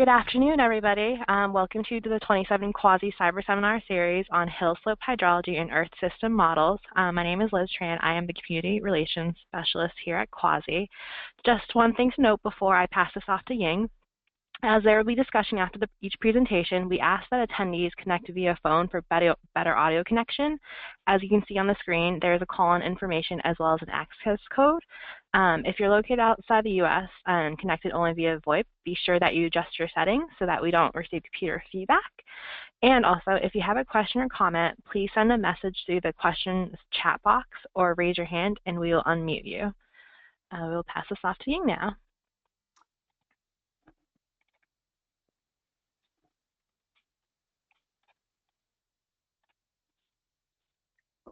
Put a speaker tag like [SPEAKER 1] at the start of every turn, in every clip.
[SPEAKER 1] Good afternoon, everybody. Welcome to the 27 CUAHSI Cyberseminar series on Hillslope hydrology and Earth system models. My name is Liz Tran. I am the Community Relations Specialist here at CUAHSI. Just one thing to note before I pass this off to Ying. As there will be discussion after each presentation, we ask that attendees connect via phone for better audio connection. As you can see on the screen, there is a call-in information as well as an access code. If you're located outside the U.S. and connected only via VoIP, be sure that you adjust your settings so that we don't receive computer feedback. And also, if you have a question or comment, please send a message through the questions chat box or raise your hand and we will unmute you. We'll pass this off to Ying now.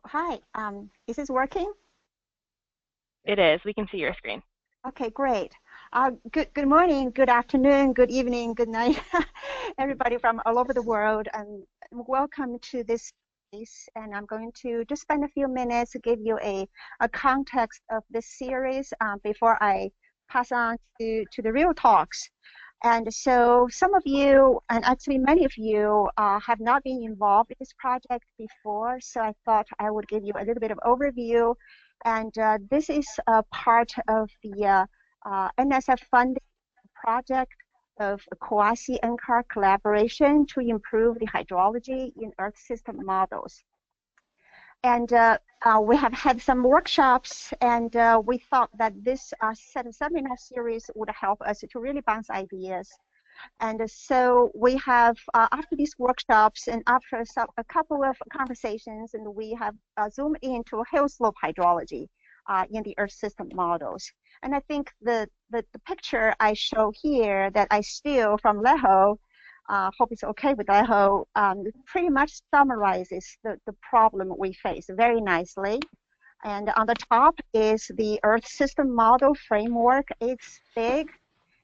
[SPEAKER 2] Hi, is this working?
[SPEAKER 1] It is. We can see your screen.
[SPEAKER 2] Okay, great. Good morning, good afternoon, good evening, good night, everybody from all over the world, and welcome to this series. And I'm going to just spend a few minutes to give you a context of this series before I pass on to the real talks. And so some of you, and actually many of you, have not been involved in this project before, so I thought I would give you a little bit of overview. And this is a part of the NSF funded project of CUAHSI NCAR collaboration to improve the hydrology in Earth system models. And we have had some workshops, and we thought that this seminar series would help us to really bounce ideas. And so we have, after these workshops and after a couple of conversations, and we have zoomed into Hillslope hydrology in the Earth system models. And I think the picture I show here that I steal from Leho, hope it's okay with Leho, pretty much summarizes the problem we face very nicely. And on the top is the Earth system model framework. It's big.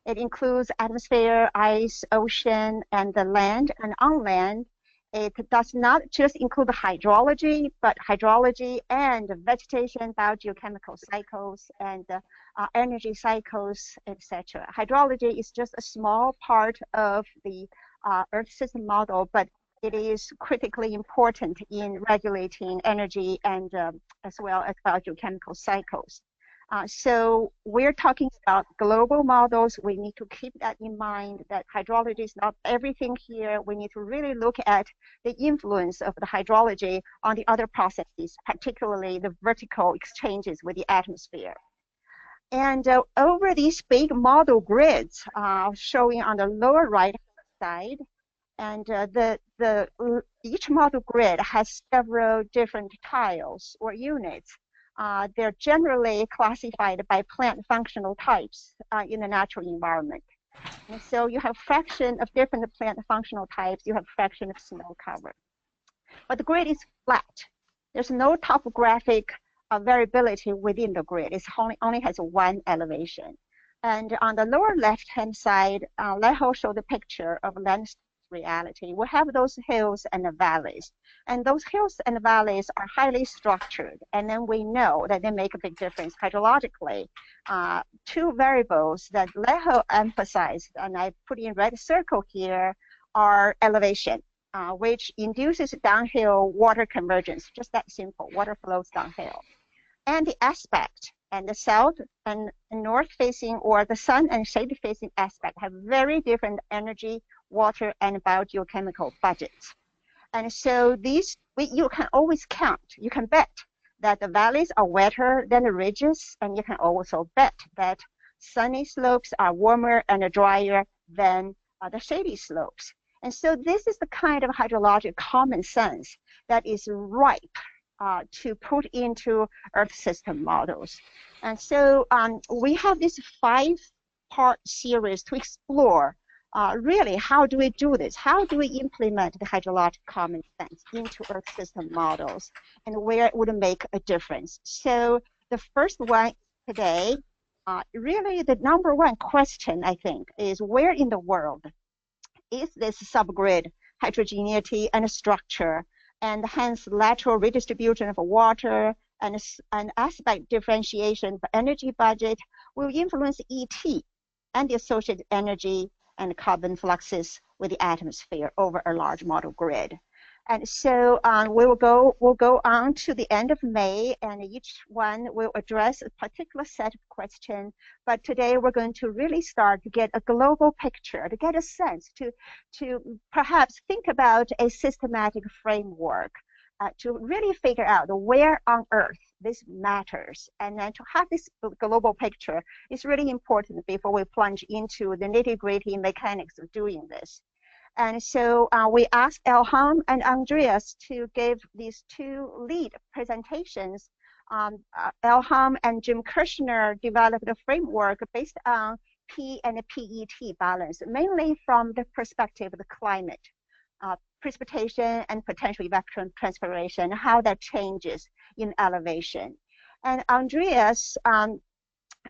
[SPEAKER 2] It includes atmosphere, ice, ocean, and the land. And on land, it does not just include the hydrology, but hydrology and vegetation, biogeochemical cycles, and energy cycles, etc. Hydrology is just a small part of the Earth system model, but it is critically important in regulating energy and as well as biogeochemical cycles. So we're talking about global models. We need to keep that in mind, that hydrology is not everything here. We need to really look at the influence of the hydrology on the other processes, particularly the vertical exchanges with the atmosphere. And over these big model grids showing on the lower right side, and each model grid has several different tiles or units. They're generally classified by plant functional types in the natural environment. And so you have fraction of different plant functional types, you have fraction of snow cover. But the grid is flat. There's no topographic variability within the grid. It only has one elevation. And on the lower left-hand side, Leho showed a picture of landscape reality. We have those hills and the valleys. And those hills and valleys are highly structured. And then we know that they make a big difference hydrologically. Two variables that Leho emphasized, and I put in red circle here, are elevation, which induces downhill water convergence. Just that simple. Water flows downhill. And the aspect, and the south and north facing or the sun and shade facing aspect have very different energy, water, and biogeochemical budgets. And so these, you can always count. You can bet that the valleys are wetter than the ridges, and you can also bet that sunny slopes are warmer and drier than the shady slopes. And so this is the kind of hydrologic common sense that is ripe to put into Earth system models. And so we have this 5-part series to explore really, how do we do this? How do we implement the hydrologic common sense into Earth system models and where it would make a difference? So the first one today, really the number one question, I think, is where in the world is this subgrid heterogeneity and structure, and hence lateral redistribution of water and aspect differentiation for energy budget will influence ET and the associated energy and carbon fluxes with the atmosphere over a large model grid. And so we'll go on to the end of May, and each one will address a particular set of questions. But today we're going to really start to get a global picture, to get a sense, to perhaps think about a systematic framework, to really figure out where on Earth this matters. And then to have this global picture is really important before we plunge into the nitty-gritty mechanics of doing this. And so we asked Elham and Andreas to give these two lead presentations. Elham and Jim Kirchner developed a framework based on P and PET balance, mainly from the perspective of the climate, precipitation and potential evapotranspiration, how that changes in elevation. And Andreas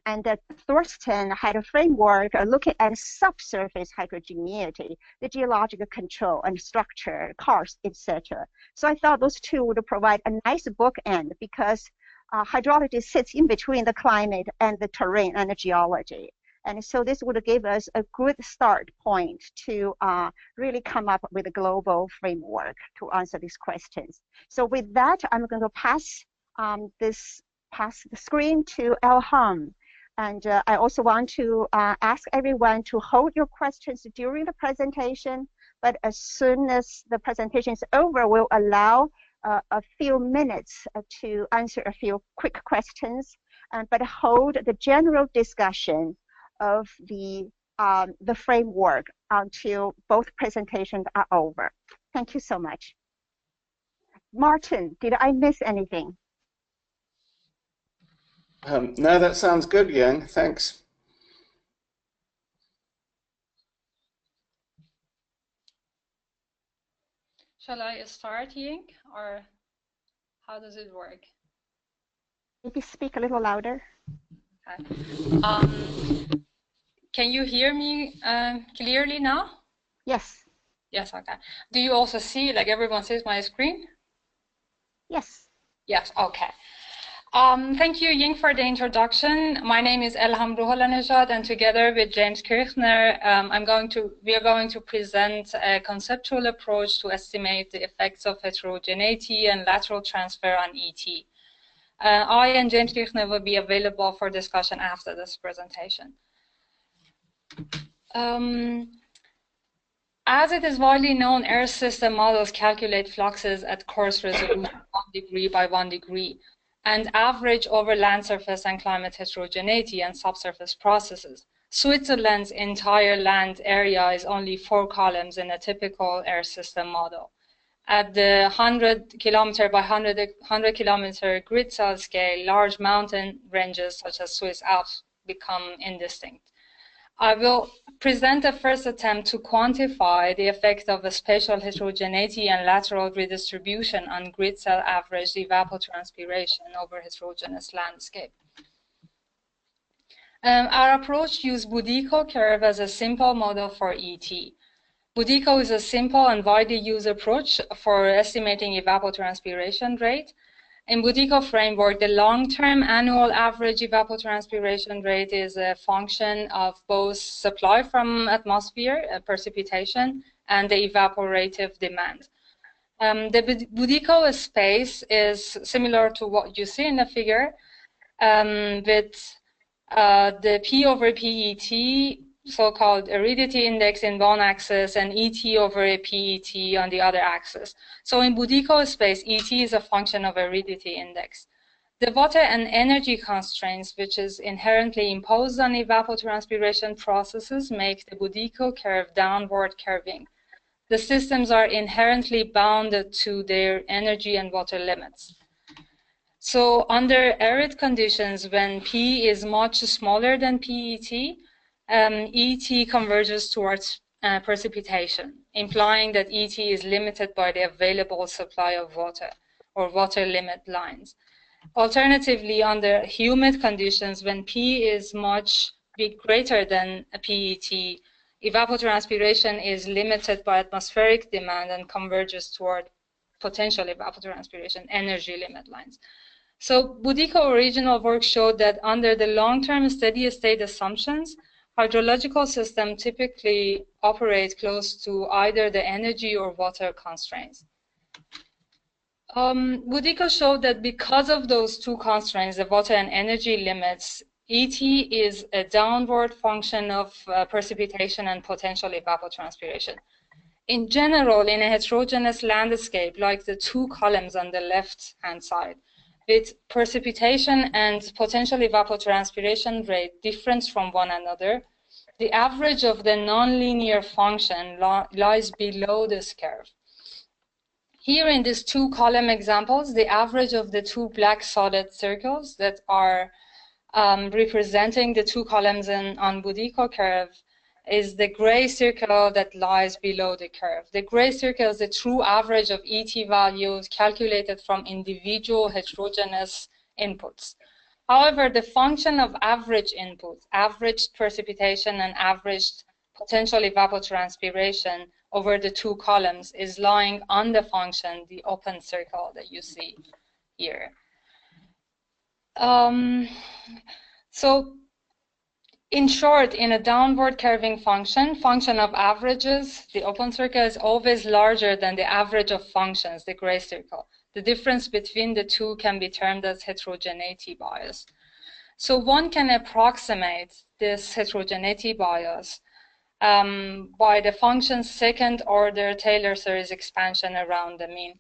[SPEAKER 2] and Thorsten had a framework looking at subsurface heterogeneity, the geological control and structure, karst, etc. So I thought those two would provide a nice bookend because hydrology sits in between the climate and the terrain and the geology. And so this would give us a good start point to really come up with a global framework to answer these questions. So with that, I'm going to pass the screen to Elham. And I also want to ask everyone to hold your questions during the presentation, but as soon as the presentation is over, we'll allow a few minutes to answer a few quick questions, but hold the general discussion of the framework until both presentations are over. Thank you so much. Martin, did I miss anything?
[SPEAKER 3] No, that sounds good, Yang. Thanks.
[SPEAKER 4] Shall I start, Yang, or how does it work?
[SPEAKER 2] Maybe speak a little louder.
[SPEAKER 4] Okay. Can you hear me clearly now?
[SPEAKER 2] Yes.
[SPEAKER 4] Yes, okay. Do you also see, like everyone sees my screen?
[SPEAKER 2] Yes.
[SPEAKER 4] Yes, okay. Thank you, Ying, for the introduction. My name is Elham Rouholahnejad, and together with James Kirchner, we are going to present a conceptual approach to estimate the effects of heterogeneity and lateral transfer on ET. I and James Kirchner will be available for discussion after this presentation. As it is widely known, Earth system models calculate fluxes at coarse resolution 1 degree by 1 degree. And average over land surface and climate heterogeneity and subsurface processes. Switzerland's entire land area is only 4 columns in a typical air system model. At the 100 kilometer by 100 kilometer grid cell scale, large mountain ranges such as Swiss Alps become indistinct. I will present a first attempt to quantify the effect of a spatial heterogeneity and lateral redistribution on grid cell average evapotranspiration over heterogeneous landscape. Our approach used Budyko curve as a simple model for ET. Budyko is a simple and widely used approach for estimating evapotranspiration rate. In Budyko framework, the long-term annual average evapotranspiration rate is a function of both supply from atmosphere, precipitation, and the evaporative demand. The Budyko space is similar to what you see in the figure, with the P over PET, so-called aridity index in one axis, and ET over a PET on the other axis. So in Budyko space, ET is a function of aridity index. The water and energy constraints, which is inherently imposed on evapotranspiration processes, make the Budyko curve downward curving. The systems are inherently bounded to their energy and water limits. So under arid conditions, when P is much smaller than PET, ET converges towards precipitation, implying that ET is limited by the available supply of water, or water limit lines. Alternatively, under humid conditions, when P is much greater than a PET, evapotranspiration is limited by atmospheric demand and converges toward potential evapotranspiration energy limit lines. So Budyko original work showed that under the long-term steady state assumptions, hydrological systems typically operate close to either the energy or water constraints. Budyko showed that because of those two constraints, the water and energy limits, ET is a downward function of precipitation and potential evapotranspiration. In general, in a heterogeneous landscape, like the two columns on the left-hand side, with precipitation and potential evapotranspiration rate different from one another, the average of the nonlinear function lies below this curve. Here in these two column examples, the average of the two black solid circles that are representing the two columns on Budyko curve is the gray circle that lies below the curve. The gray circle is the true average of ET values calculated from individual heterogeneous inputs. However, the function of average inputs, averaged precipitation and averaged potential evapotranspiration over the two columns is lying on the function, the open circle that you see here. So in short, in a downward curving function of averages, the open circle is always larger than the average of functions, the gray circle. The difference between the two can be termed as heterogeneity bias. So one can approximate this heterogeneity bias by the function's second order Taylor series expansion around the mean.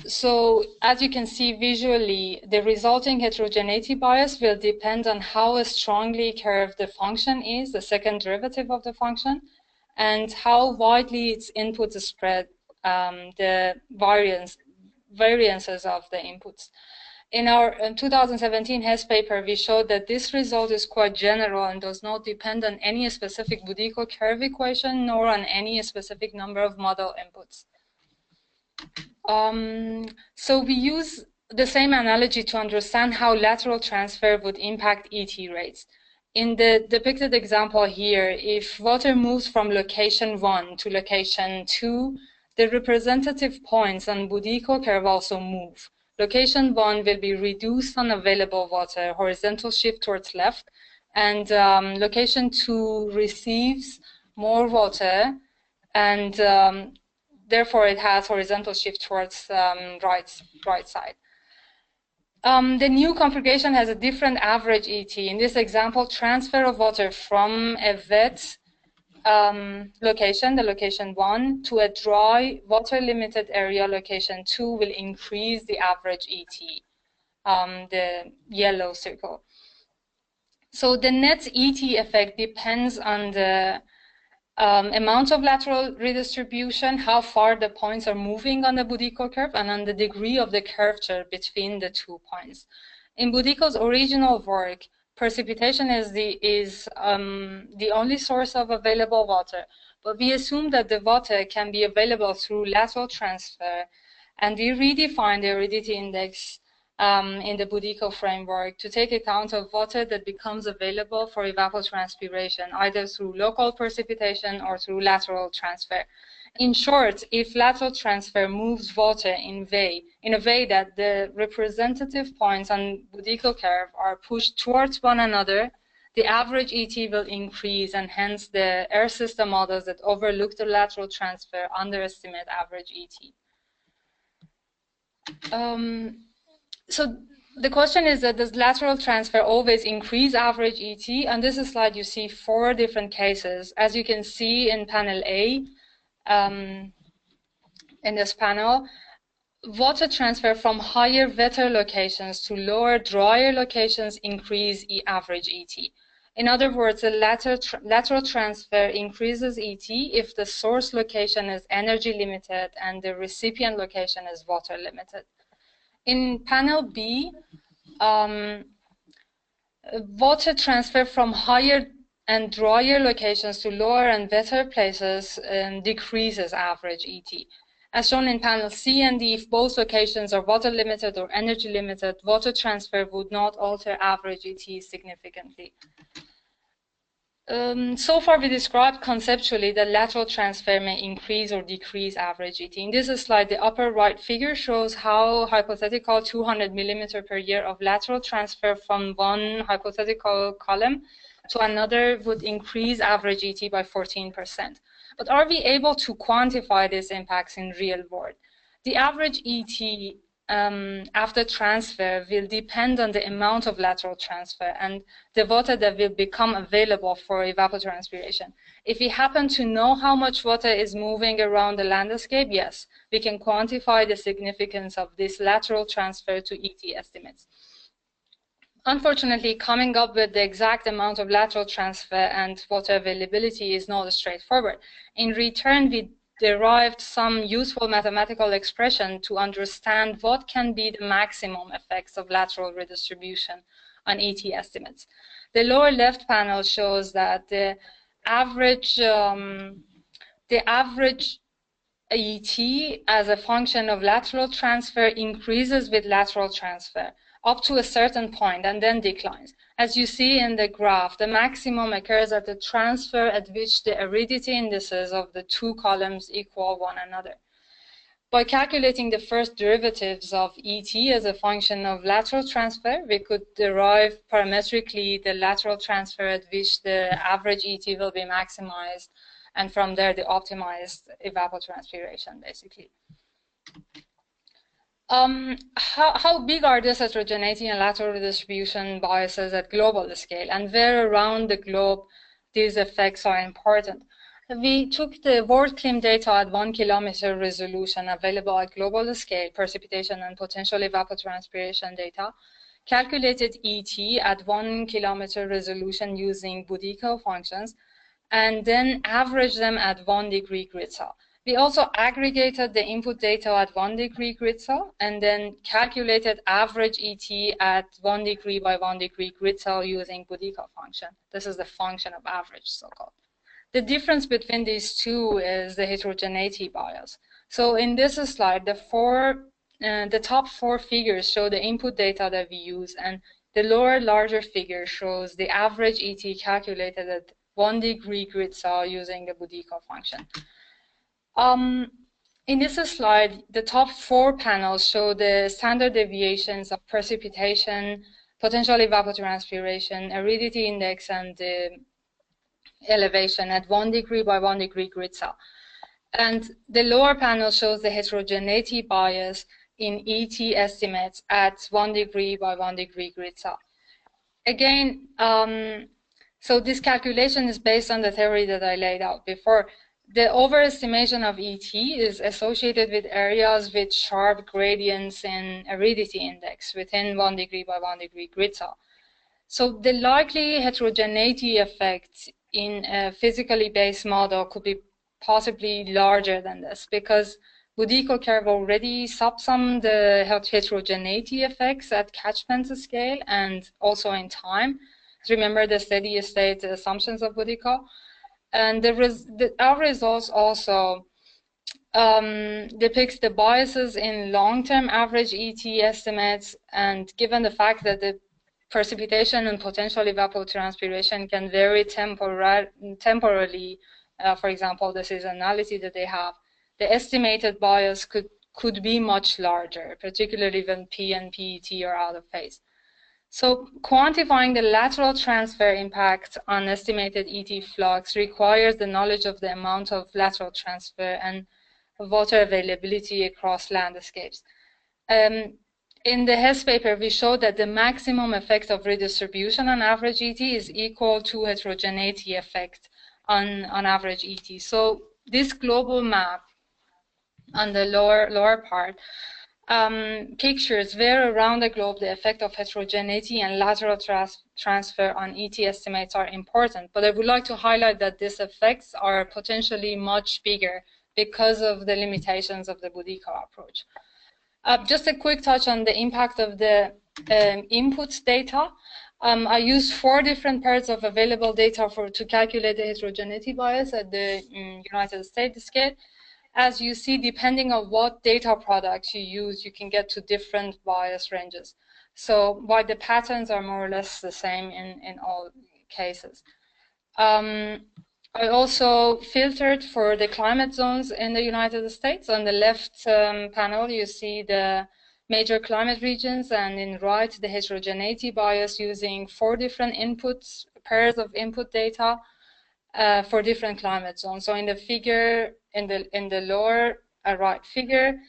[SPEAKER 4] So as you can see visually, the resulting heterogeneity bias will depend on how strongly curved the function is, the second derivative of the function, and how widely its inputs spread, the variances of the inputs. In our 2017 HES paper, we showed that this result is quite general and does not depend on any specific Budyko curve equation nor on any specific number of model inputs. So we use the same analogy to understand how lateral transfer would impact ET rates. In the depicted example here, if water moves from location 1 to location 2, the representative points on Budyko curve also move. Location 1 will be reduced on available water, horizontal shift towards left, and location 2 receives more water, and therefore it has horizontal shift towards right side. The new configuration has a different average ET. In this example, transfer of water from a wet location, the location 1, to a dry water-limited area, location 2, will increase the average ET, the yellow circle. So the net ET effect depends on the amount of lateral redistribution, how far the points are moving on the Budyko curve, and on the degree of the curvature between the 2 points. In Budyko's original work, precipitation is the only source of available water, but we assume that the water can be available through lateral transfer, and we redefined the aridity index in the Budyko framework to take account of water that becomes available for evapotranspiration, either through local precipitation or through lateral transfer. In short, if lateral transfer moves water in a way that the representative points on Budyko curve are pushed towards one another, the average ET will increase, and hence the air system models that overlook the lateral transfer underestimate average ET. So the question is that does lateral transfer always increase average ET? On this slide, you see 4 different cases. As you can see in panel A, in this panel, water transfer from higher, wetter locations to lower, drier locations increase average ET. In other words, the lateral transfer increases ET if the source location is energy limited and the recipient location is water limited. In panel B, water transfer from higher and drier locations to lower and wetter places decreases average ET. As shown in panel C and D, if both locations are water limited or energy limited, water transfer would not alter average ET significantly. So far, we described conceptually that lateral transfer may increase or decrease average ET. In this slide, the upper right figure shows how hypothetical 200 millimeter per year of lateral transfer from one hypothetical column to another would increase average ET by 14%. But are we able to quantify these impacts in real world? The average ET after transfer will depend on the amount of lateral transfer and the water that will become available for evapotranspiration. If we happen to know how much water is moving around the landscape, yes, we can quantify the significance of this lateral transfer to ET estimates. Unfortunately, coming up with the exact amount of lateral transfer and water availability is not straightforward. In return, we derived some useful mathematical expression to understand what can be the maximum effects of lateral redistribution on ET estimates. The lower left panel shows that the average ET as a function of lateral transfer increases with lateral transfer up to a certain point and then declines. As you see in the graph, the maximum occurs at the transfer at which the aridity indices of the two columns equal one another. By calculating the first derivatives of ET as a function of lateral transfer, we could derive parametrically the lateral transfer at which the average ET will be maximized, and from there the optimized evapotranspiration, basically. How big are these heterogeneity and lateral redistribution biases at global scale, and where around the globe these effects are important? We took the world CLIM data at 1 kilometer resolution available at global scale, precipitation and potential evapotranspiration data, calculated ET at 1 kilometer resolution using Budyko functions, and then averaged them at 1 degree grid cell. We also aggregated the input data at 1 degree grid cell and then calculated average ET at 1 degree by 1 degree grid cell using Budyko function. This is the function of average, so-called. The difference between these two is the heterogeneity bias. So in this slide, the top 4 figures show the input data that we use, and the lower larger figure shows the average ET calculated at 1 degree grid cell using the Budyko function. In this slide, the top 4 panels show the standard deviations of precipitation, potential evapotranspiration, aridity index, and the elevation at 1 degree by 1 degree grid cell. And the lower panel shows the heterogeneity bias in ET estimates at 1 degree by 1 degree grid cell. Again, so this calculation is based on the theory that I laid out before. The overestimation of ET is associated with areas with sharp gradients in aridity index within 1 degree by 1 degree grid cell. So the likely heterogeneity effect in a physically based model could be possibly larger than this, because Budyko curve already subsummed the heterogeneity effects at catchment scale and also in time. Remember the steady state assumptions of Budyko. And our results also depicts the biases in long-term average ET estimates, and given the fact that the precipitation and potential evapotranspiration can vary temporally, for example, the seasonality that they have, the estimated bias could be much larger, particularly when P and PET are out of phase. So quantifying the lateral transfer impact on estimated ET flux requires the knowledge of the amount of lateral transfer and water availability across landscapes. In the Hess paper, we showed that the maximum effect of redistribution on average ET is equal to heterogeneity effect on average ET. So this global map on the lower part pictures where around the globe the effect of heterogeneity and lateral transfer on ET estimates are important. But I would like to highlight that these effects are potentially much bigger because of the limitations of the Budyko approach. Just a quick touch on the impact of the input data. I used 4 different pairs of available data to calculate the heterogeneity bias at the United States scale. As you see, depending on what data products you use, you can get to different bias ranges. So while the patterns are more or less the same in all cases. I also filtered for the climate zones in the United States. On the left panel, you see the major climate regions, and in right, the heterogeneity bias using 4 different inputs pairs of input data for different climate zones. So in the figure, in the lower right figure,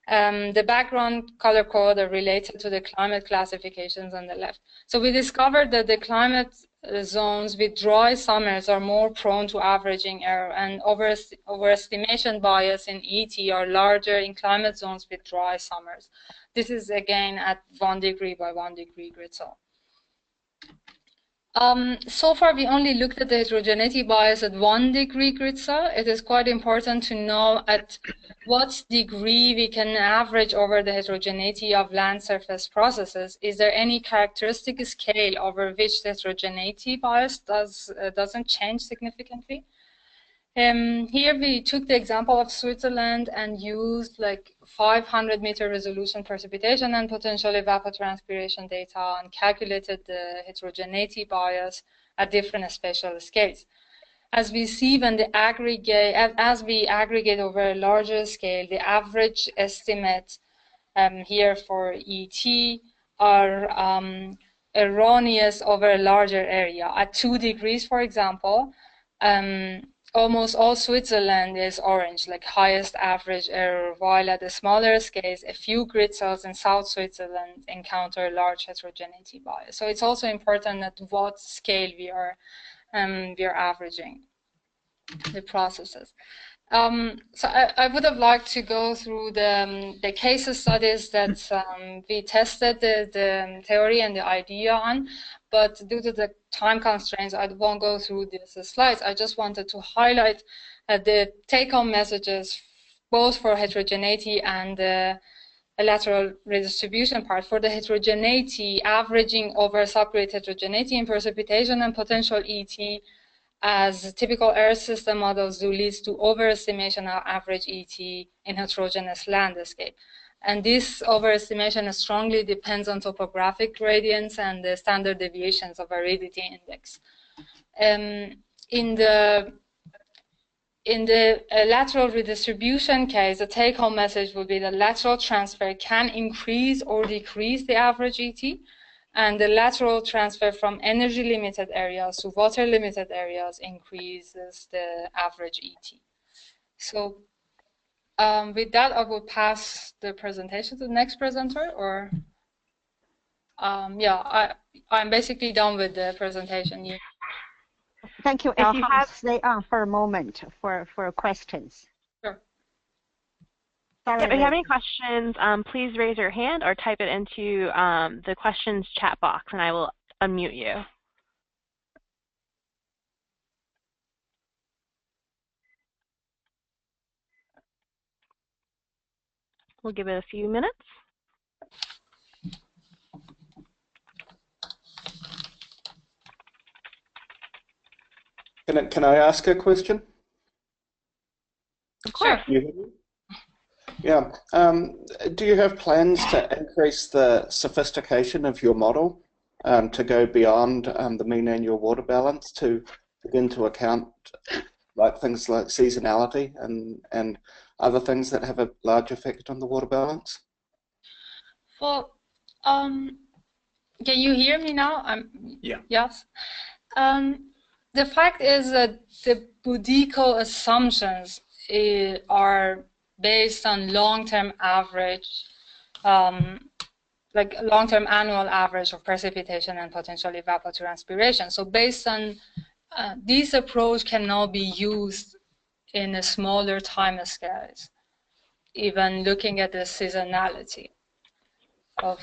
[SPEAKER 4] the background color code are related to the climate classifications on the left. So we discovered that the climate zones with dry summers are more prone to averaging error, and overestimation bias in ET are larger in climate zones with dry summers. This is again at 1 degree by 1 degree grid zone. So far, we only looked at the heterogeneity bias at 1 degree grid cell. It is quite important to know at what degree we can average over the heterogeneity of land surface processes. Is there any characteristic scale over which the heterogeneity bias doesn't change significantly? Here we took the example of Switzerland and used like 500-meter resolution precipitation and potential evapotranspiration data and calculated the heterogeneity bias at different spatial scales. As we see, when the as we aggregate over a larger scale, the average estimate here for ET are erroneous over a larger area. At 2 degrees, for example, almost all Switzerland is orange, like highest average error, while at the smaller scales, a few grid cells in South Switzerland encounter large heterogeneity bias. So it's also important at what scale we are averaging the processes. So I would have liked to go through the case studies that we tested the theory and the idea on, but due to the time constraints, I won't go through these slides. I just wanted to highlight the take-home messages, both for heterogeneity and the lateral redistribution part. For the heterogeneity, averaging over subgrid heterogeneity in precipitation and potential ET as typical Earth system models do leads to overestimation of average ET in heterogeneous landscape. And this overestimation strongly depends on topographic gradients and the standard deviations of aridity index. In the lateral redistribution case, the take-home message would be that lateral transfer can increase or decrease the average ET, and the lateral transfer from energy-limited areas to water-limited areas increases the average ET. So with that, I will pass the presentation to the next presenter, or yeah, I'm basically done with the presentation. Yeah.
[SPEAKER 2] Thank you, Elham. Stay on for a moment for questions.
[SPEAKER 4] Sure.
[SPEAKER 2] Sorry,
[SPEAKER 1] if you have any questions, please raise your hand or type it into the questions chat box, and I will unmute you. We'll give it a few minutes.
[SPEAKER 3] Can I ask a question?
[SPEAKER 1] Of course.
[SPEAKER 3] Yeah. Do you have plans to increase the sophistication of your model to go beyond the mean annual water balance to begin to account like things like seasonality and other things that have a large effect on the water balance?
[SPEAKER 4] Well, can you hear me now?
[SPEAKER 5] Yeah.
[SPEAKER 4] Yes. The fact is that the Budyko assumptions are based on long-term average, like long-term annual average of precipitation and potential evapotranspiration. So based on this approach cannot be used in a smaller time scales, even looking at the seasonality of.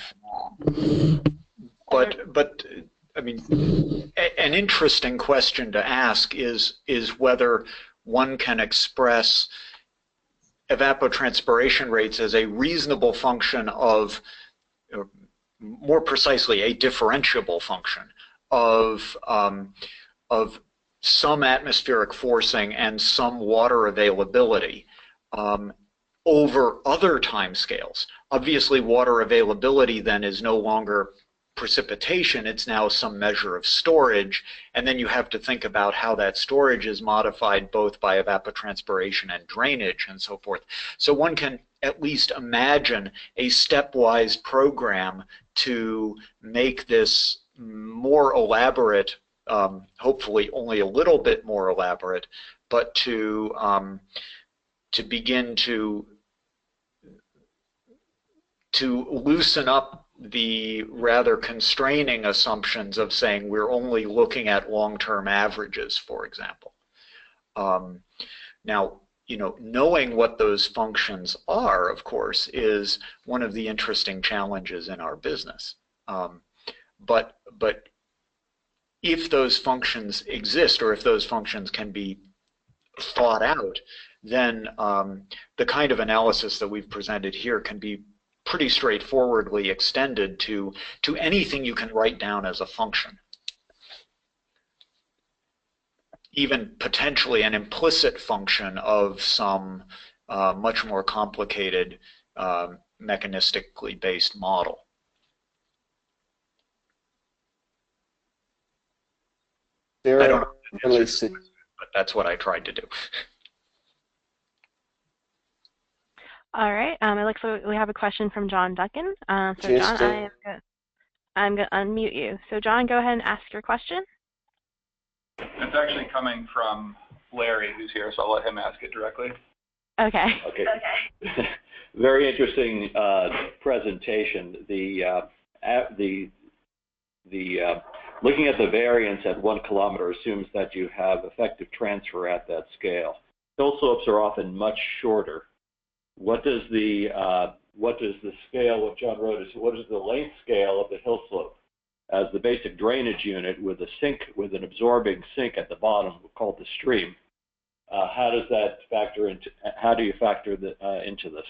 [SPEAKER 5] But I mean, an interesting question to ask is whether one can express evapotranspiration rates as a reasonable function of, or more precisely, a differentiable function of some atmospheric forcing and some water availability over other timescales. Obviously, water availability then is no longer precipitation, it's now some measure of storage, and then you have to think about how that storage is modified both by evapotranspiration and drainage and so forth. So one can at least imagine a stepwise program to make this more elaborate hopefully only a little bit more elaborate, but to begin to loosen up the rather constraining assumptions of saying we're only looking at long-term averages, for example. Now, knowing what those functions are, of course, is one of the interesting challenges in our business. But if those functions exist, or if those functions can be thought out, then the kind of analysis that we've presented here can be pretty straightforwardly extended to anything you can write down as a function. Even potentially an implicit function of some much more complicated mechanistically based model. I don't know, but that's what I tried to do.
[SPEAKER 1] All right. It looks like we have a question from John Duckin. So John, I'm going to unmute you. So John, go ahead and ask your question.
[SPEAKER 6] It's actually coming from Larry, who's here, so I'll let him ask it directly.
[SPEAKER 1] Okay.
[SPEAKER 7] Okay. Very interesting presentation. Looking at the variance at 1 kilometer assumes that you have effective transfer at that scale. Hillslopes are often much shorter. What does the scale, what John wrote is, what is the length scale of the hillslope as the basic drainage unit with a sink, with an absorbing sink at the bottom called the stream? How does that factor into? How do you factor into this?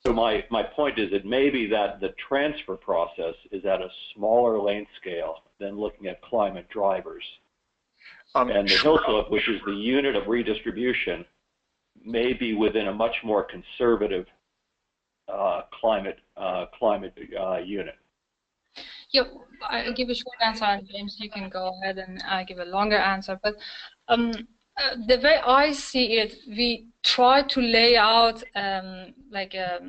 [SPEAKER 7] So my point is it may be that the transfer process is at a smaller length scale than looking at climate drivers. And the hillslope, which is the unit of redistribution, may be within a much more conservative climate unit.
[SPEAKER 4] Yeah, I'll give a short answer, and James, you can go ahead and give a longer answer. But the way I see it, we try to lay out like a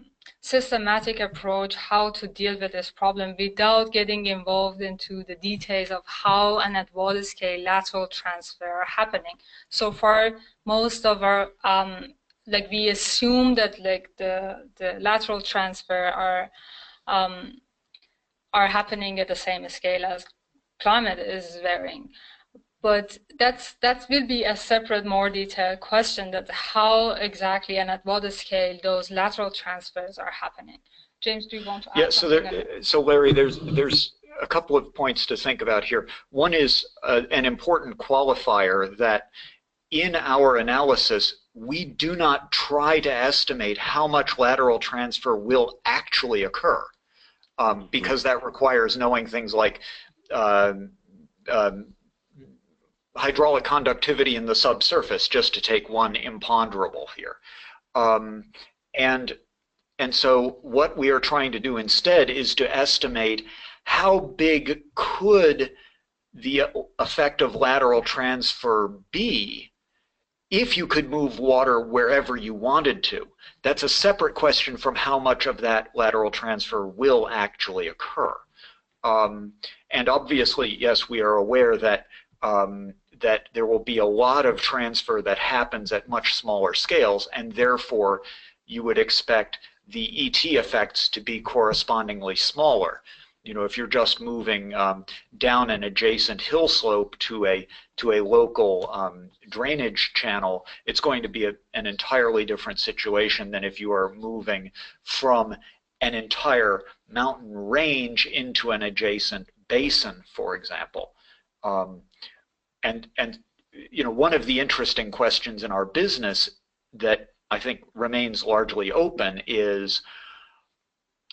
[SPEAKER 4] systematic approach how to deal with this problem without getting involved into the details of how and at what scale lateral transfer are happening. So far, most of our like we assume that like the lateral transfer are happening at the same scale as climate is varying. But that will be a separate, more detailed question, that how exactly and at what scale those lateral transfers are happening. James, do you want to add something?
[SPEAKER 5] So Larry, there's a couple of points to think about here. One is an important qualifier that in our analysis, we do not try to estimate how much lateral transfer will actually occur, because that requires knowing things like hydraulic conductivity in the subsurface, just to take one imponderable here. And so what we are trying to do instead is to estimate how big could the effect of lateral transfer be if you could move water wherever you wanted to. That's a separate question from how much of that lateral transfer will actually occur. And obviously, yes, we are aware that that there will be a lot of transfer that happens at much smaller scales, and therefore you would expect the ET effects to be correspondingly smaller. You know, if you're just moving down an adjacent hill slope to a local drainage channel, it's going to be an entirely different situation than if you are moving from an entire mountain range into an adjacent basin, for example. And you know, one of the interesting questions in our business that I think remains largely open is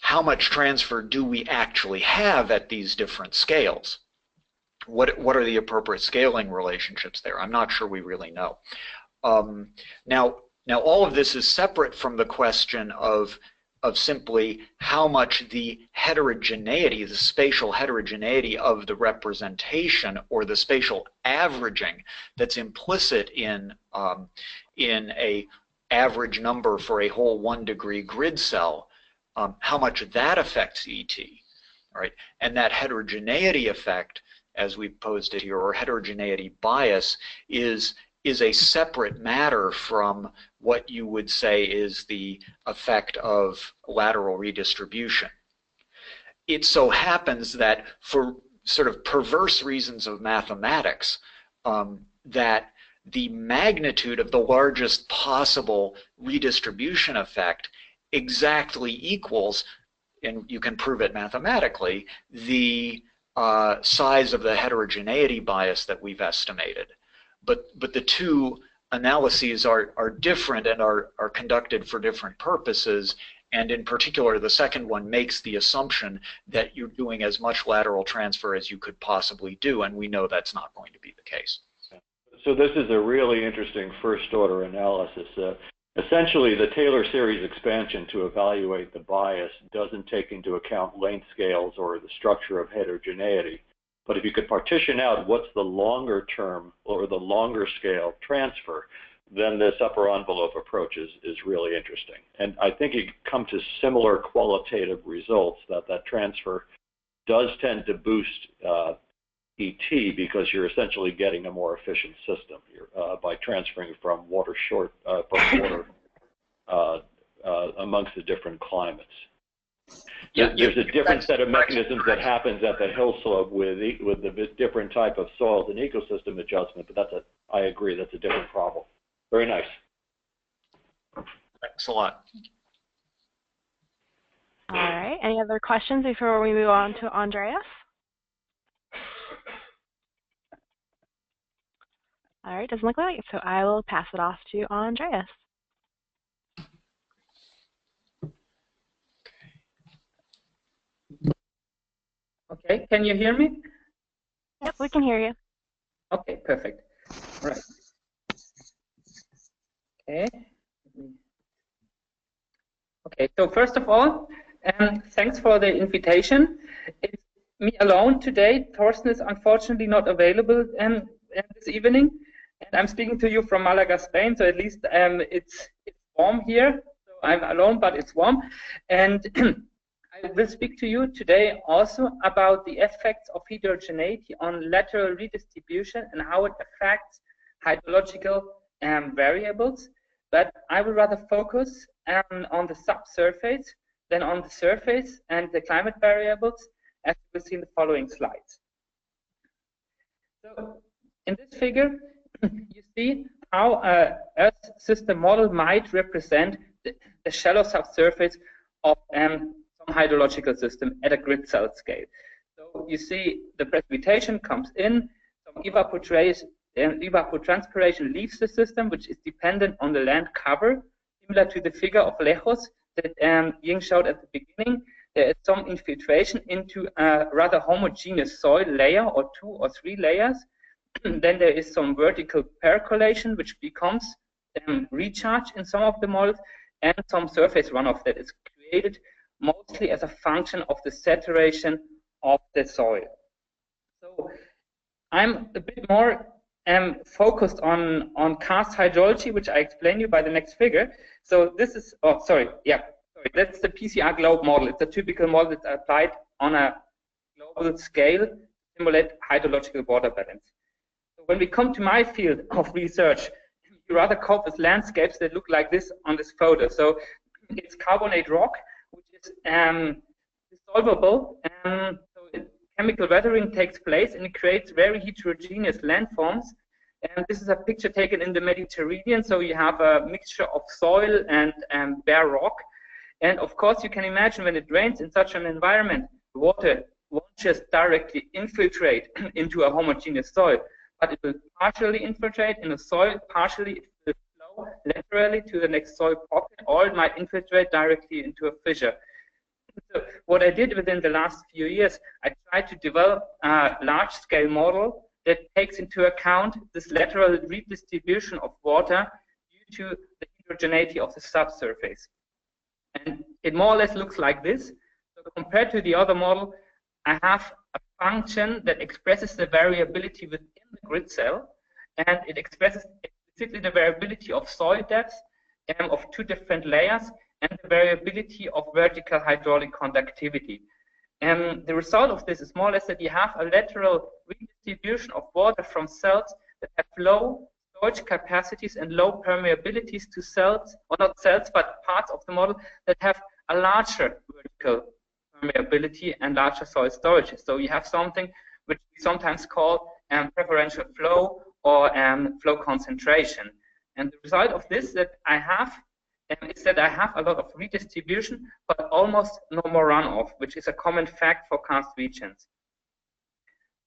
[SPEAKER 5] how much transfer do we actually have at these different scales? What are the appropriate scaling relationships there? I'm not sure we really know. Now all of this is separate from the question of simply how much the heterogeneity, the spatial heterogeneity of the representation, or the spatial averaging that's implicit in a average number for a whole 1 degree grid cell, how much that affects ET, right? And that heterogeneity effect, as we posed it here, or heterogeneity bias, is a separate matter from what you would say is the effect of lateral redistribution. It so happens that for sort of perverse reasons of mathematics, that the magnitude of the largest possible redistribution effect exactly equals, and you can prove it mathematically, the size of the heterogeneity bias that we've estimated. But the two analyses are different and are conducted for different purposes. And in particular, the second one makes the assumption that you're doing as much lateral transfer as you could possibly do, and we know that's not going to be the case.
[SPEAKER 7] So this is a really interesting first-order analysis. Essentially, the Taylor series expansion to evaluate the bias doesn't take into account length scales or the structure of heterogeneity. But if you could partition out what's the longer term or the longer scale transfer, then this upper envelope approach is really interesting. And I think you come to similar qualitative results that transfer does tend to boost ET because you're essentially getting a more efficient system here, by transferring from water amongst the different climates. Yeah, there's a different set of mechanisms that happens at the Hillslope with the different type of soils and ecosystem adjustment, but I agree, that's a different problem. Very nice.
[SPEAKER 5] Thanks a lot.
[SPEAKER 1] All right, any other questions before we move on to Andreas? All right, doesn't look like it, so I will pass it off to Andreas.
[SPEAKER 8] Okay, can you hear me?
[SPEAKER 1] Yep, we can hear you.
[SPEAKER 8] Okay, perfect. All right. Okay. Okay, so first of all, thanks for the invitation. It's me alone today. Thorsten is unfortunately not available this evening, and I'm speaking to you from Malaga, Spain. So at least it's warm here. So I'm alone, but it's warm, and I will speak to you today also about the effects of heterogeneity on lateral redistribution and how it affects hydrological variables. But I will rather focus on the subsurface than on the surface and the climate variables, as you will see in the following slides. So in this figure, you see how Earth system model might represent the shallow subsurface of some hydrological system at a grid cell scale. So you see the precipitation comes in, some evapotranspiration leaves the system, which is dependent on the land cover, similar to the figure of Lejos that Ying showed at the beginning. There is some infiltration into a rather homogeneous soil layer or 2 or 3 layers. Then there is some vertical percolation, which becomes recharge in some of the models, and some surface runoff that is created mostly as a function of the saturation of the soil. So I'm a bit more focused on karst hydrology, which I explain you by the next figure. So this is, that's the PCR globe model. It's a typical model that's applied on a global scale to simulate hydrological water balance. So when we come to my field of research, you rather cope with landscapes that look like this on this photo. So it's carbonate rock, which is dissolvable. So chemical weathering takes place and it creates very heterogeneous landforms. And this is a picture taken in the Mediterranean. So you have a mixture of soil and bare rock. And of course, you can imagine when it rains in such an environment, the water won't just directly infiltrate into a homogeneous soil, but it will partially infiltrate in the soil, partially it will flow laterally to the next soil pocket, or it might infiltrate directly into a fissure. So what I did within the last few years, I tried to develop a large-scale model that takes into account this lateral redistribution of water due to the heterogeneity of the subsurface. And it more or less looks like this. So compared to the other model, I have a function that expresses the variability within the grid cell, and it expresses explicitly the variability of soil depth of 2 different layers and the variability of vertical hydraulic conductivity. the result of this is more or less that you have a lateral redistribution of water from cells that have low storage capacities and low permeabilities to cells, or not cells, but parts of the model that have a larger vertical permeability and larger soil storage. So you have something which we sometimes call preferential flow or flow concentration. And the result of this that I have is that I have a lot of redistribution, but almost no more runoff, which is a common fact for karst regions.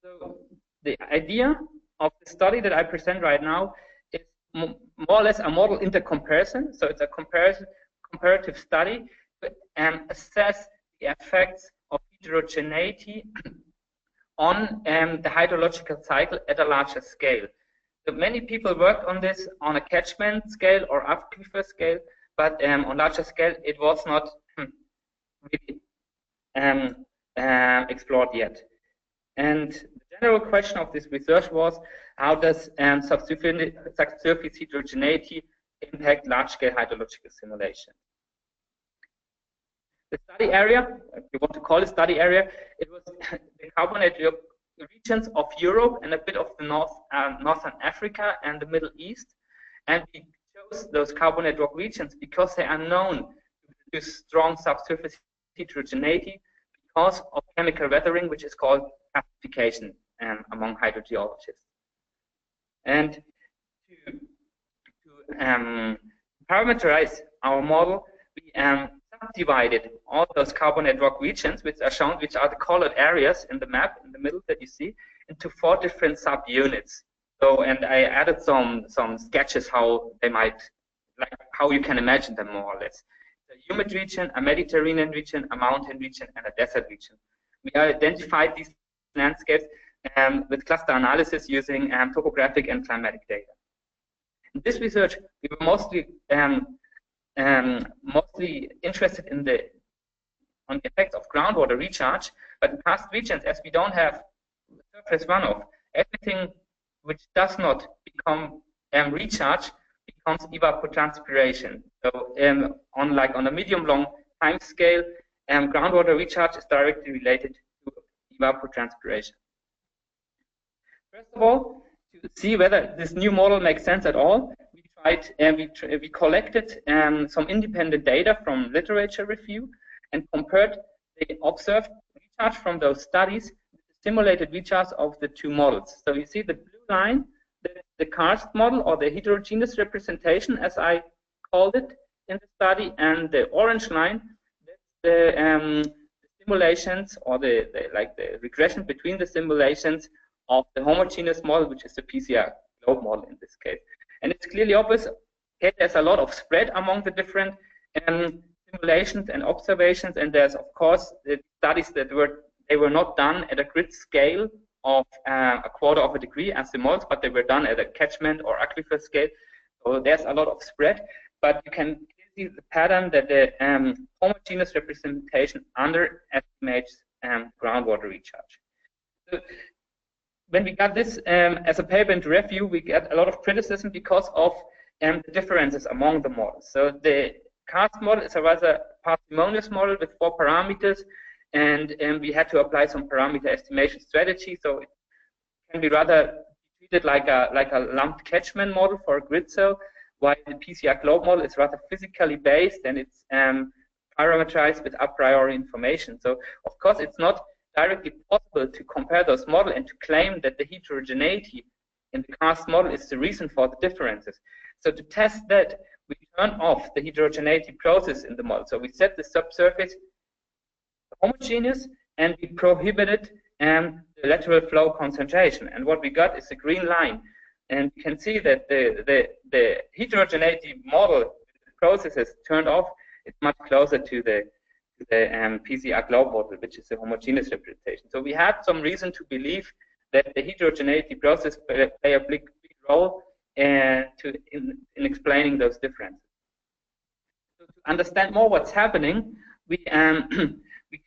[SPEAKER 8] So the idea of the study that I present right now is more or less a model intercomparison. So it's a comparative study to assess the effects of heterogeneity on the hydrological cycle at a larger scale. So many people worked on this on a catchment scale or aquifer scale, but on larger scale it was not really explored yet. And the general question of this research was, how does subsurface heterogeneity impact large-scale hydrological simulation? The study area, if you want to call it study area, it was the carbonate regions of Europe and a bit of the Northern Africa and the Middle East. And we chose those carbonate rock regions because they are known to produce strong subsurface heterogeneity because of chemical weathering, which is called classification among hydrogeologists. And to parameterize our model, we subdivided all those carbonate rock regions, which are shown, which are the colored areas in the map in the middle that you see, into 4 different subunits. So, and I added some sketches how they might, like how you can imagine them more or less. A humid region, a Mediterranean region, a mountain region, and a desert region. We identified these landscapes with cluster analysis using topographic and climatic data. In this research, we were mostly interested in on the effects of groundwater recharge, but in karst regions, as we don't have surface runoff, everything which does not become recharge becomes evapotranspiration. So on a medium-long time scale, groundwater recharge is directly related to evapotranspiration. First of all, to see whether this new model makes sense at all, we tried we collected some independent data from literature review and compared the observed recharge from those studies with the simulated recharge of the 2 models. So you see the blue line, the karst model, or the heterogeneous representation, as I called it in the study, and the orange line, the simulations, or the regression between the simulations of the homogeneous model, which is the PCR globe model in this case. And it's clearly obvious, okay, there's a lot of spread among the different simulations and observations, and there's of course the studies that were not done at a grid scale of a quarter of a degree as the models, but they were done at a catchment or aquifer scale. So there's a lot of spread, but you can see the pattern that the homogeneous representation underestimates groundwater recharge. So when we got this as a paper into review, we got a lot of criticism because of the differences among the models. So the karst model is a rather parsimonious model with 4 parameters, and we had to apply some parameter estimation strategy. So it can be rather treated like a lumped catchment model for a grid cell, while the PCR globe model is rather physically based and it's parameterized with a priori information. So of course it's not directly possible to compare those models and to claim that the heterogeneity in the karst model is the reason for the differences. So to test that, we turn off the heterogeneity process in the model. So we set the subsurface homogeneous and we prohibited the lateral flow concentration. And what we got is a green line. And you can see that the heterogeneity model processes turned off. It's much closer to the PCR globe model, which is a homogeneous representation. So we had some reason to believe that the heterogeneity process play a big role in explaining those differences. So to understand more what's happening, we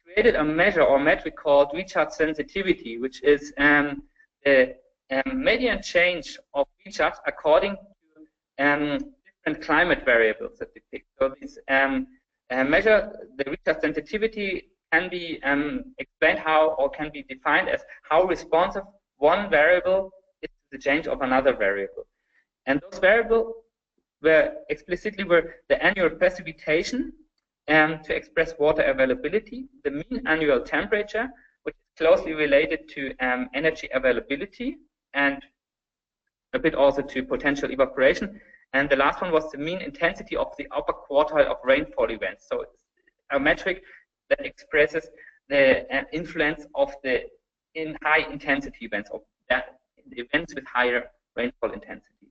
[SPEAKER 8] created a measure or metric called recharge sensitivity, which is the median change of recharge according to different climate variables that we pick. So this measure the recharge sensitivity can be explained how, or can be defined as how responsive one variable is to the change of another variable. And those variables were explicitly the annual precipitation to express water availability, the mean annual temperature, which is closely related to energy availability and a bit also to potential evaporation. And the last one was the mean intensity of the upper quartile of rainfall events. So it's a metric that expresses the influence of the high intensity events, of that events with higher rainfall intensity.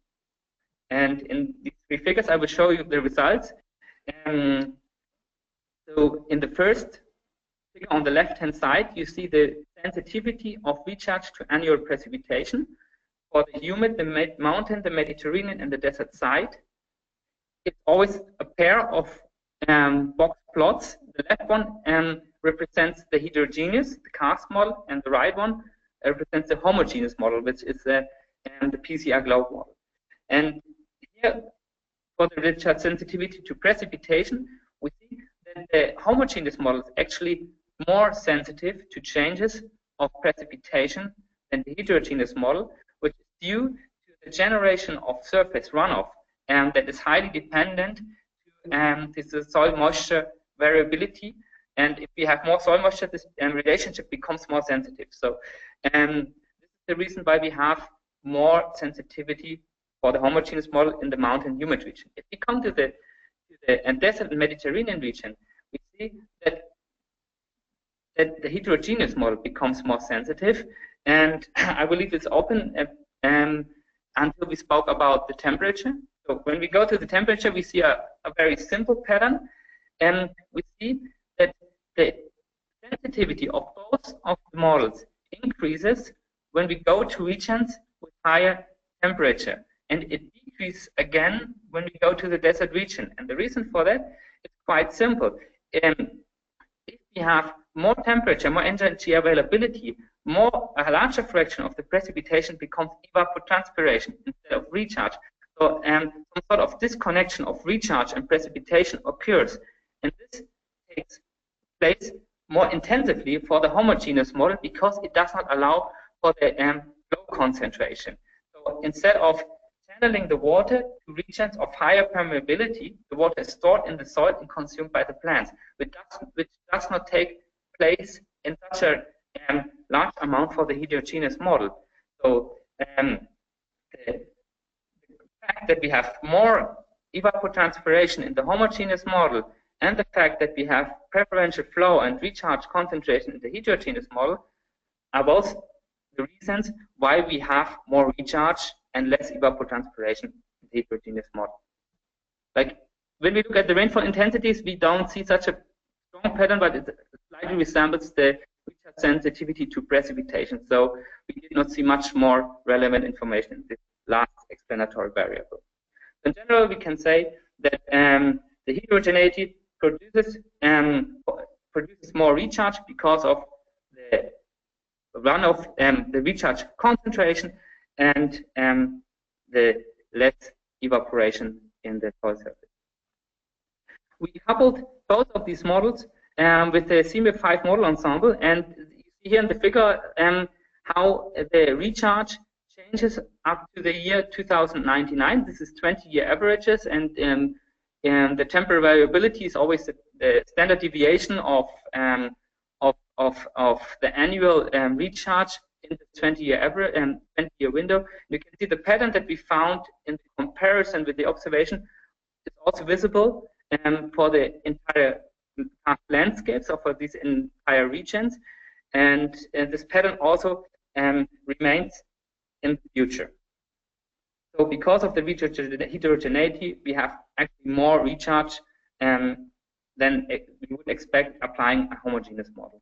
[SPEAKER 8] And in these three figures, I will show you the results. So in the first figure on the left-hand side, you see the sensitivity of recharge to annual precipitation for the humid, the mountain, the Mediterranean, and the desert side. It's always a pair of box plots. The left one represents the heterogeneous, the CUAHSI model, and the right one represents the homogeneous model, which is the PCR globe model. And here, for the recharge sensitivity to precipitation, we see that the homogeneous model is actually more sensitive to changes of precipitation than the heterogeneous model, which is due to the generation of surface runoff that is highly dependent to this soil moisture variability. And if we have more soil moisture, this relationship becomes more sensitive. So this is the reason why we have more sensitivity for the homogeneous model in the mountain humid region. If we come to the desert and Mediterranean region, we see that the heterogeneous model becomes more sensitive. And I will leave this open until we spoke about the temperature. So when we go to the temperature, we see a very simple pattern. And we see that the sensitivity of both of the models increases when we go to regions with higher temperature. And it decreases again when we go to the desert region. And the reason for that is quite simple. If we have more temperature, more energy availability, a larger fraction of the precipitation becomes evapotranspiration instead of recharge. So some sort of disconnection of recharge and precipitation occurs. And this takes place more intensively for the homogeneous model because it does not allow for the low concentration. So instead of channeling the water to regions of higher permeability, the water is stored in the soil and consumed by the plants, which does not take place in such a large amount for the heterogeneous model. So the fact that we have more evapotranspiration in the homogeneous model and the fact that we have preferential flow and recharge concentration in the heterogeneous model are both the reasons why we have more recharge and less evapotranspiration in the heterogeneous model. Like when we look at the rainfall intensities, we don't see such a strong pattern, but it slightly resembles the recharge sensitivity to precipitation. So we did not see much more relevant information in this last explanatory variable. In general, we can say that the heterogeneity produces more recharge because of the runoff, the recharge concentration, and the less evaporation in the soil surface. We coupled both of these models with the CMIP5 model ensemble, and you see here in the figure how the recharge changes up to the year 2099. This is 20-year averages, and the temporal variability is always the standard deviation of the annual recharge in the 20-year average and 20-year window. You can see the pattern that we found in the comparison with the observation is also visible for the entire landscapes or for these entire regions, and this pattern also remains in the future. So because of the heterogeneity, we have actually more recharge than we would expect applying a homogeneous model.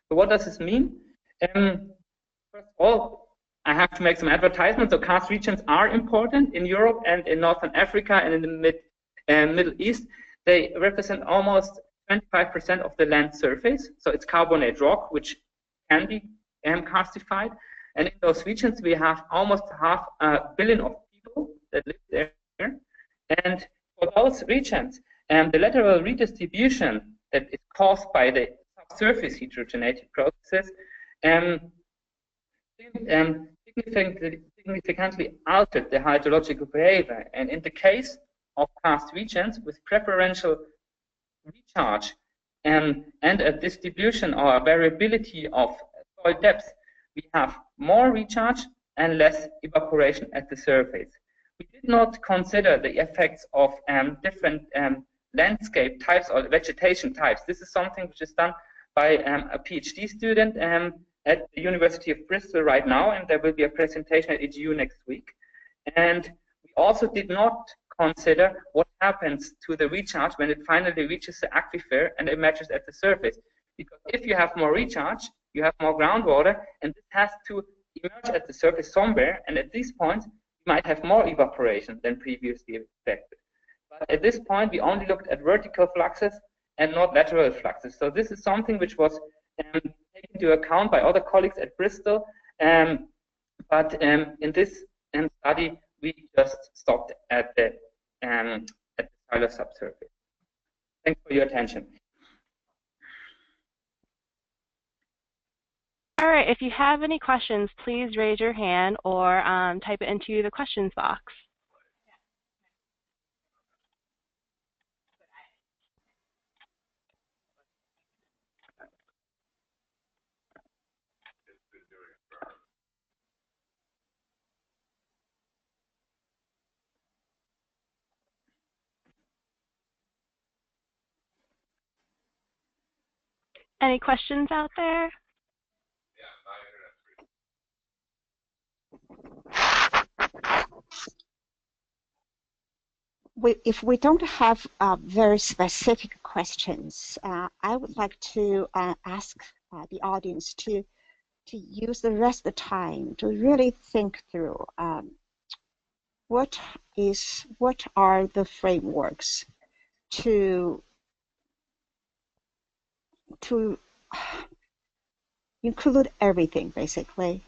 [SPEAKER 8] So what does this mean? First of all, I have to make some advertisements. So CUAHSI regions are important in Europe and in Northern Africa and in the Middle East. They represent almost 25% of the land surface. So it's carbonate rock, which can be karstified. And in those regions, we have almost 500 million of people that live there. And for those regions, the lateral redistribution that is caused by the subsurface heterogeneity processes significantly altered the hydrological behavior. And in the case of karst regions with preferential recharge and a distribution or a variability of soil depth, we have more recharge and less evaporation at the surface. We did not consider the effects of different landscape types or vegetation types. This is something which is done by a PhD student at the University of Bristol right now, and there will be a presentation at EGU next week. And we also did not consider what happens to the recharge when it finally reaches the aquifer and emerges at the surface. Because if you have more recharge, you have more groundwater, and this has to emerge at the surface somewhere, and at this point, you might have more evaporation than previously expected. But at this point, we only looked at vertical fluxes and not lateral fluxes. So this is something which was taken into account by other colleagues at Bristol, but in this study, we just stopped at the solar subsurface. Thanks for your attention.
[SPEAKER 1] All right, if you have any questions, please raise your hand or type it into the questions box. Any questions out there?
[SPEAKER 2] If we don't have very specific questions, I would like to ask the audience to use the rest of the time to really think through what are the frameworks to include everything, basically.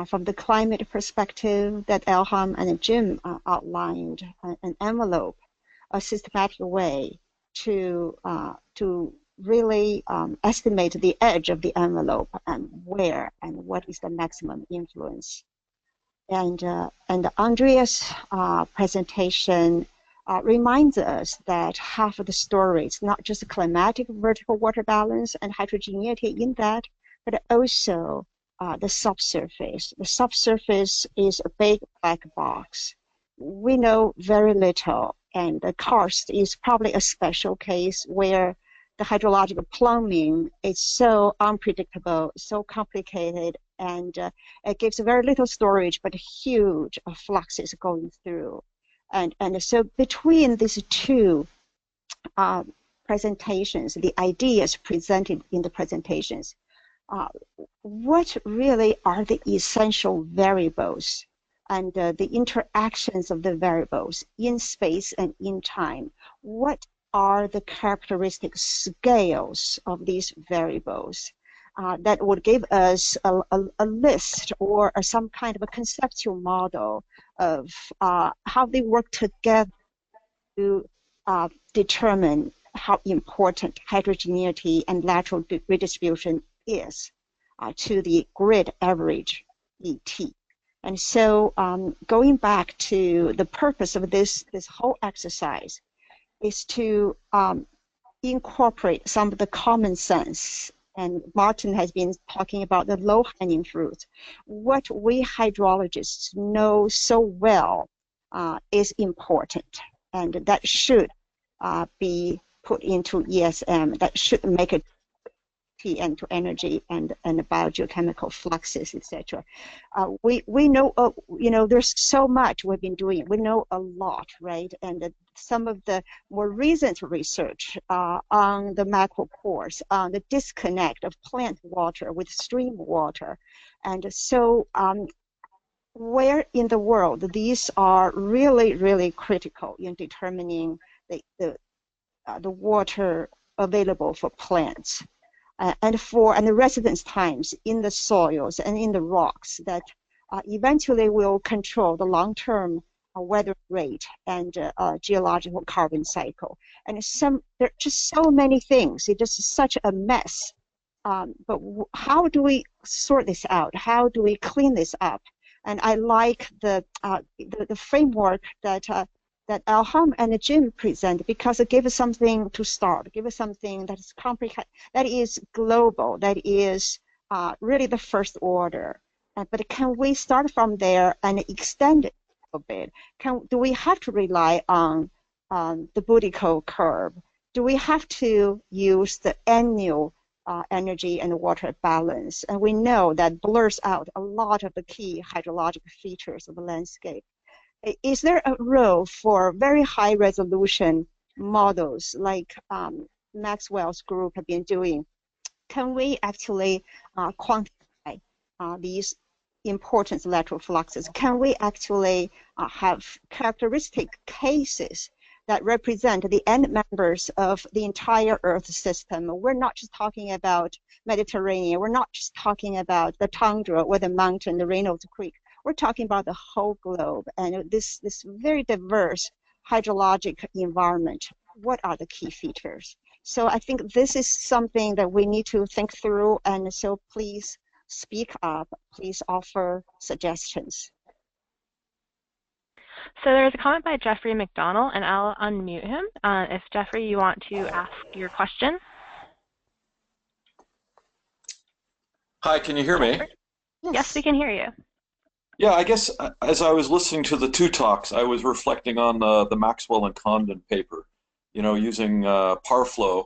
[SPEAKER 2] From the climate perspective that Elham and Jim outlined, an envelope, a systematic way to really estimate the edge of the envelope and where and what is the maximum influence. And Andreas' presentation reminds us that half of the story is not just climatic vertical water balance and heterogeneity in that, but also the subsurface. The subsurface is a big black box. We know very little, and the karst is probably a special case where the hydrological plumbing is so unpredictable, so complicated, and it gives very little storage, but huge fluxes going through. And so between these two presentations, the ideas presented in the presentations, what really are the essential variables and the interactions of the variables in space and in time? What are the characteristic scales of these variables that would give us a list or some kind of a conceptual model of how they work together to determine how important heterogeneity and lateral redistribution is to the grid average ET. And so going back to the purpose of this whole exercise is to incorporate some of the common sense. And Martin has been talking about the low-hanging fruit. What we hydrologists know so well is important, and that should be put into ESM. That should make it and to energy and biogeochemical fluxes, etc. We know, there's so much we've been doing. We know a lot, right? And some of the more recent research on the macro pores, on the disconnect of plant water with stream water. And so where in the world these are really, really critical in determining the water available for plants. And the residence times in the soils and in the rocks that eventually will control the long-term weather rate and geological carbon cycle. And there are just so many things. It is such a mess. But how do we sort this out? How do we clean this up? And I like the framework that Elham and Jim present, because it gives us something to start, give us something that is that is global, that is really the first order. But can we start from there and extend it a bit? Do we have to rely on the Budyko curve? Do we have to use the annual energy and water balance? And we know that blurs out a lot of the key hydrologic features of the landscape. Is there a role for very high resolution models like Maxwell's group have been doing? Can we actually quantify these important lateral fluxes? Can we actually have characteristic cases that represent the end members of the entire Earth system? We're not just talking about Mediterranean. We're not just talking about the tundra or the mountain, the Reynolds Creek. We're talking about the whole globe and this very diverse hydrologic environment. What are the key features? So I think this is something that we need to think through, and so please speak up, please offer suggestions.
[SPEAKER 1] So there's a comment by Jeffrey McDonald, and I'll unmute him. If Jeffrey, you want to ask your question.
[SPEAKER 9] Hi, can you hear me?
[SPEAKER 1] Yes, we can hear you.
[SPEAKER 9] Yeah, I guess as I was listening to the two talks, I was reflecting on the Maxwell and Condon paper, you know, using PARFlow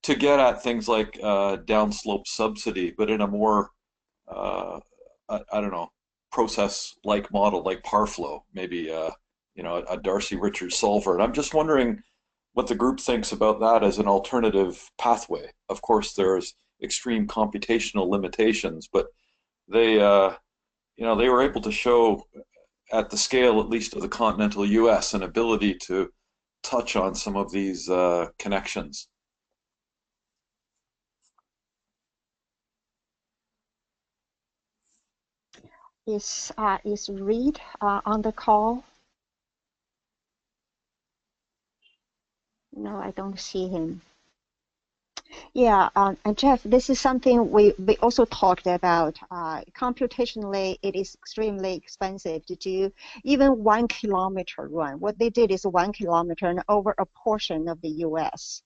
[SPEAKER 9] to get at things like downslope subsidy, but in a more, I don't know, process-like model like PARFlow, maybe you know, a Darcy-Richards solver. And I'm just wondering what the group thinks about that as an alternative pathway. Of course, there's extreme computational limitations, but they you know, they were able to show at the scale, at least of the continental US, an ability to touch on some of these connections.
[SPEAKER 2] Is Reed on the call? No, I don't see him. Yeah, and Jeff, this is something we also talked about. Computationally, it is extremely expensive to do even 1 kilometer run. What they did is 1 kilometer and over a portion of the US.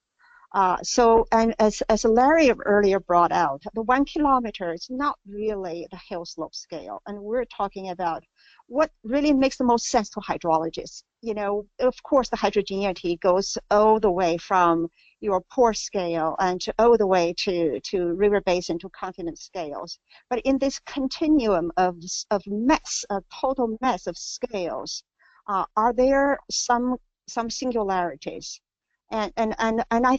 [SPEAKER 2] And as Larry earlier brought out, the 1 kilometer is not really the Hillslope scale. And we're talking about what really makes the most sense to hydrologists. You know, of course, the heterogeneity goes all the way from your pore scale and all the way to river basin to continent scales. But in this continuum of mess, a total mess of scales, are there some singularities? And I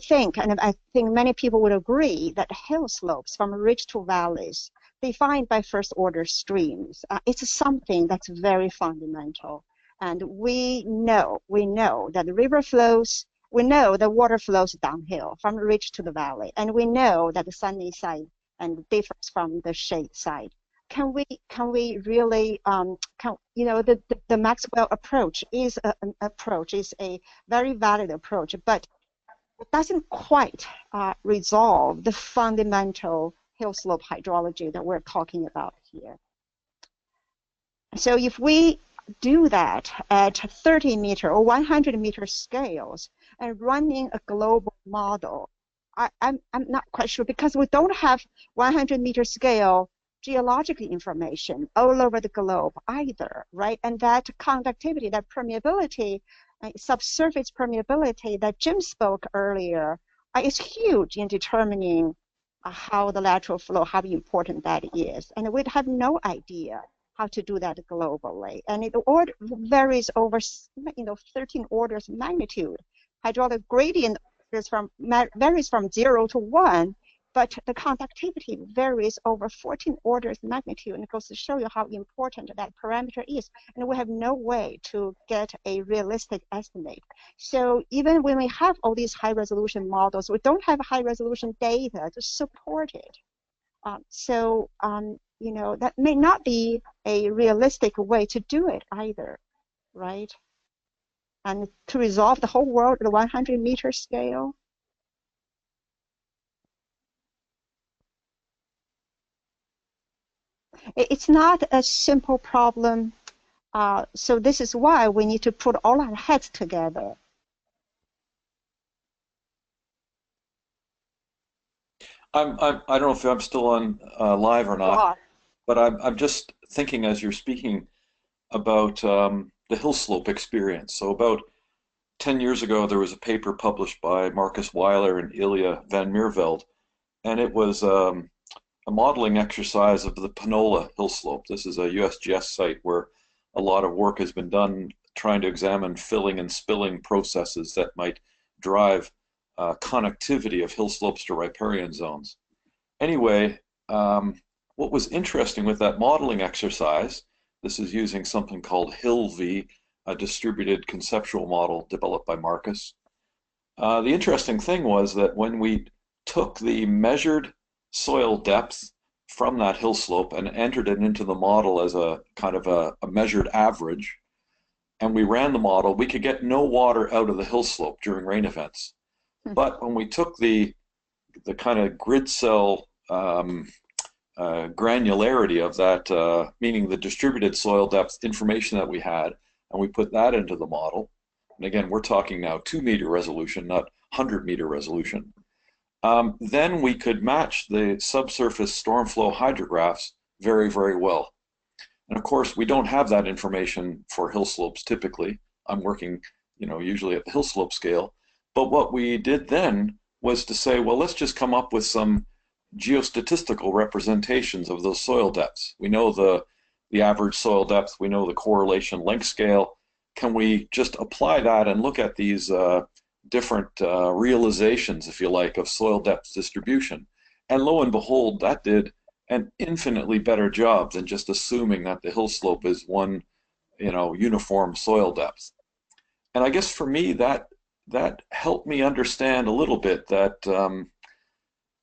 [SPEAKER 2] think many people would agree that hill slopes from ridge to valleys, defined by first order streams, it's something that's very fundamental. And we know that the river flows, we know the water flows downhill from the ridge to the valley, and we know that the sunny side and differs from the shade side. Can we really, you know, the Maxwell approach is a very valid approach, but it doesn't quite resolve the fundamental hill slope hydrology that we're talking about here. So if we do that at 30 meter or 100 meter scales and running a global model, I'm not quite sure, because we don't have 100 meter scale geological information all over the globe either, right? And that conductivity, that permeability, subsurface permeability that Jim spoke earlier is huge in determining how the lateral flow, how important that is. And we'd have no idea how to do that globally. And it varies over 13 orders of magnitude. Hydraulic gradient varies from 0 to 1, but the conductivity varies over 14 orders of magnitude, and it goes to show you how important that parameter is. And we have no way to get a realistic estimate. So even when we have all these high resolution models, we don't have high resolution data to support it. You know, that may not be a realistic way to do it either. right? And to resolve the whole world at the 100-meter scale. It's not a simple problem. So this is why we need to put all our heads together.
[SPEAKER 9] I don't know if I'm still on live or not, but I'm just thinking as you're speaking about the Hillslope experience. So about 10 years ago, there was a paper published by Marcus Weiler and Ilya van Meerveld, and it was a modeling exercise of the Panola Hillslope. This is a USGS site where a lot of work has been done trying to examine filling and spilling processes that might drive connectivity of hillslopes to riparian zones. Anyway, what was interesting with that modeling exercise, this is using something called HillV, a distributed conceptual model developed by Marcus. The interesting thing was that when we took the measured soil depth from that hillslope and entered it into the model as a kind of a measured average, and we ran the model, we could get no water out of the hillslope during rain events. But when we took the kind of grid cell granularity of that, meaning the distributed soil depth information that we had, and we put that into the model, and again, we're talking now 2-meter resolution, not 100-meter resolution, then we could match the subsurface storm flow hydrographs very, very well. And of course, we don't have that information for hillslopes typically. I'm working, usually at the hillslope scale. But what we did then was to say, well, let's just come up with some geostatistical representations of those soil depths. We know the average soil depth, we know the correlation length scale. Can we just apply that and look at these different realizations, if you like, of soil depth distribution? And lo and behold, that did an infinitely better job than just assuming that the hillslope is one, uniform soil depth. And I guess for me, that helped me understand a little bit that,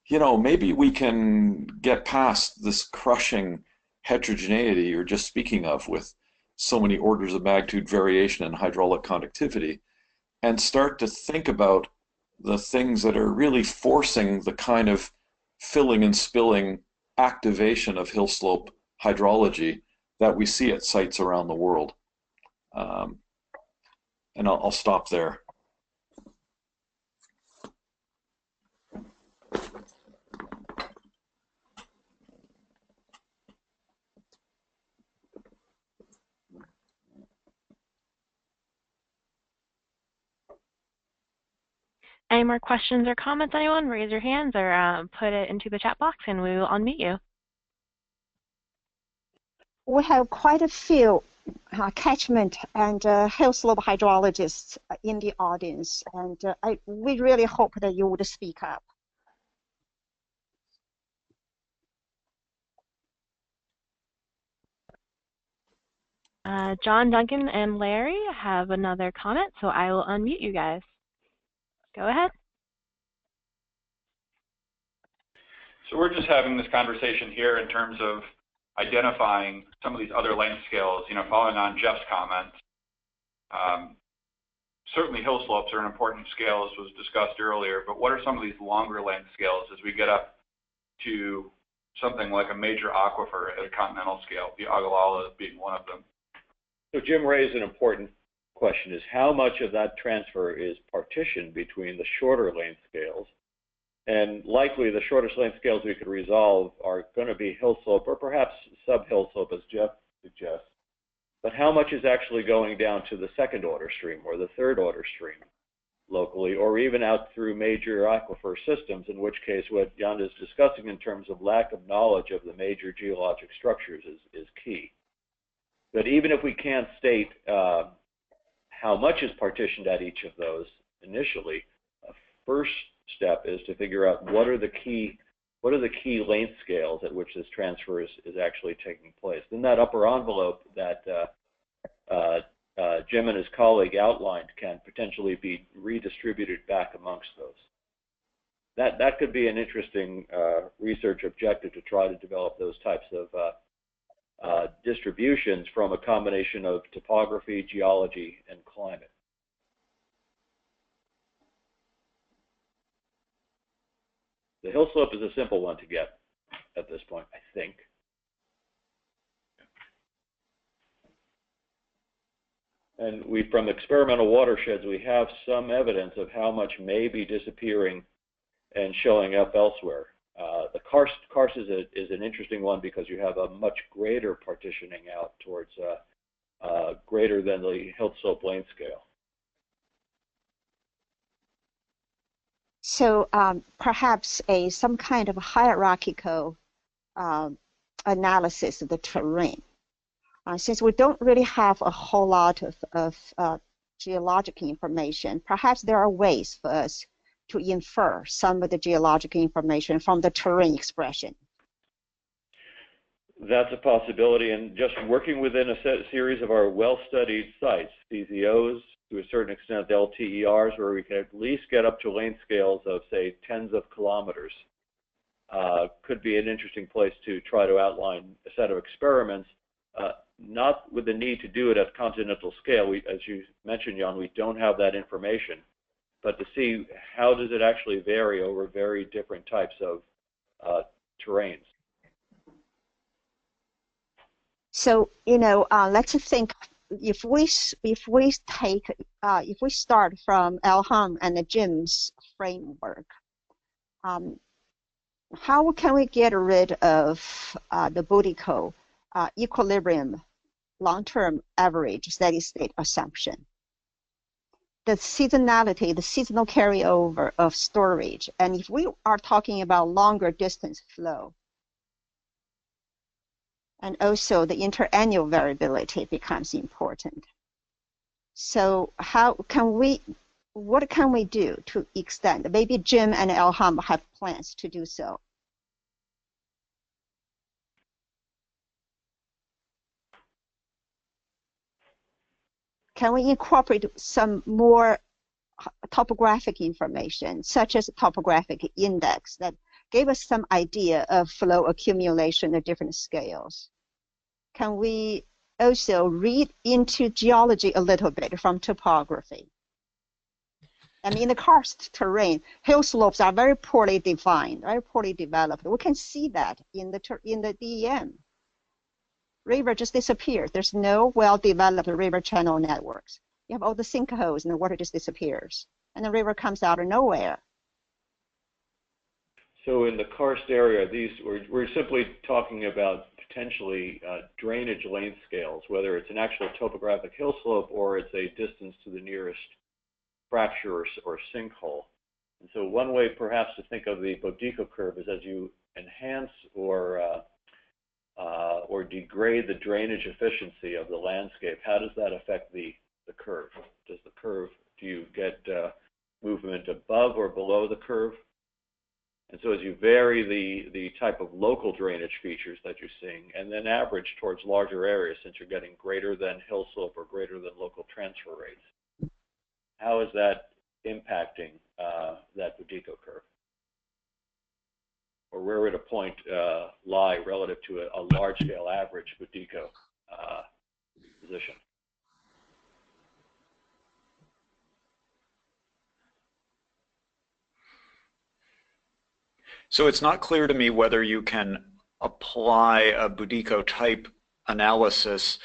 [SPEAKER 9] maybe we can get past this crushing heterogeneity you're just speaking of with so many orders of magnitude variation in hydraulic conductivity, and start to think about the things that are really forcing the kind of filling and spilling activation of hillslope hydrology that we see at sites around the world. And I'll stop there.
[SPEAKER 1] Any more questions or comments, anyone? Raise your hands or put it into the chat box and we will unmute you.
[SPEAKER 2] We have quite a few catchment and hillslope hydrologists in the audience, and we really hope that you would speak up.
[SPEAKER 1] John, Duncan, and Larry have another comment, so I will unmute you guys. Go ahead.
[SPEAKER 6] So we're just having this conversation here in terms of identifying some of these other length scales, following on Jeff's comments. Certainly hillslopes are an important scale, as was discussed earlier, but what are some of these longer length scales as we get up to something like a major aquifer at a continental scale, the Ogallala being one of them?
[SPEAKER 7] So Jim raised an important question, is how much of that transfer is partitioned between the shorter length scales? And likely the shortest length scales we could resolve are going to be hillslope or perhaps sub-hillslope, as Jeff suggests. But how much is actually going down to the second order stream or the third order stream locally, or even out through major aquifer systems, in which case what Jan is discussing in terms of lack of knowledge of the major geologic structures is key. But even if we can't state how much is partitioned at each of those initially, a first step is to figure out what are the key length scales at which this transfer is actually taking place. Then that upper envelope that Jim and his colleague outlined can potentially be redistributed back amongst those. That could be an interesting research objective, to try to develop those types of distributions from a combination of topography, geology, and climate. The Hillslope is a simple one to get at this point, I think. And from experimental watersheds, we have some evidence of how much may be disappearing and showing up elsewhere. The karst is an interesting one because you have a much greater partitioning out towards greater than the Hillslope lane scale.
[SPEAKER 2] So perhaps some kind of hierarchical analysis of the terrain. Since we don't really have a whole lot of geologic information, perhaps there are ways for us to infer some of the geological information from the terrain expression.
[SPEAKER 7] That's a possibility, and just working within a series of our well-studied sites, CZOs, to a certain extent LTERs, where we can at least get up to lane scales of, say, tens of kilometers, could be an interesting place to try to outline a set of experiments, not with the need to do it at continental scale. As you mentioned, Jan, we don't have that information, but to see how does it actually vary over very different types of terrains.
[SPEAKER 2] So, you know, let's think if we start from Elham and Jim's framework, how can we get rid of the Budyko equilibrium long-term average steady-state assumption? The seasonality, the seasonal carryover of storage, and if we are talking about longer distance flow, and also the interannual variability becomes important. So what can we do to extend? Maybe Jim and Elham have plans to do so. Can we incorporate some more topographic information, such as a topographic index that gave us some idea of flow accumulation at different scales? Can we also read into geology a little bit from topography? I mean, in the karst terrain, hill slopes are very poorly defined, very poorly developed. We can see that in the DEM. River just disappears. There's no well-developed river channel networks. You have all the sinkholes and the water just disappears. And the river comes out of nowhere.
[SPEAKER 7] So in the karst area, we're simply talking about potentially drainage length scales, whether it's an actual topographic hill slope or it's a distance to the nearest fracture or sinkhole. And so one way perhaps to think of the Budyko curve is as you enhance or degrade the drainage efficiency of the landscape, how does that affect the curve? Do you get movement above or below the curve? And so as you vary the type of local drainage features that you're seeing, and then average towards larger areas, since you're getting greater than hill slope or greater than local transfer rates, how is that impacting that Budyko curve? Or where would a point lie relative to a large-scale average Budyko position?
[SPEAKER 5] So it's not clear to me whether you can apply a Budyko type analysis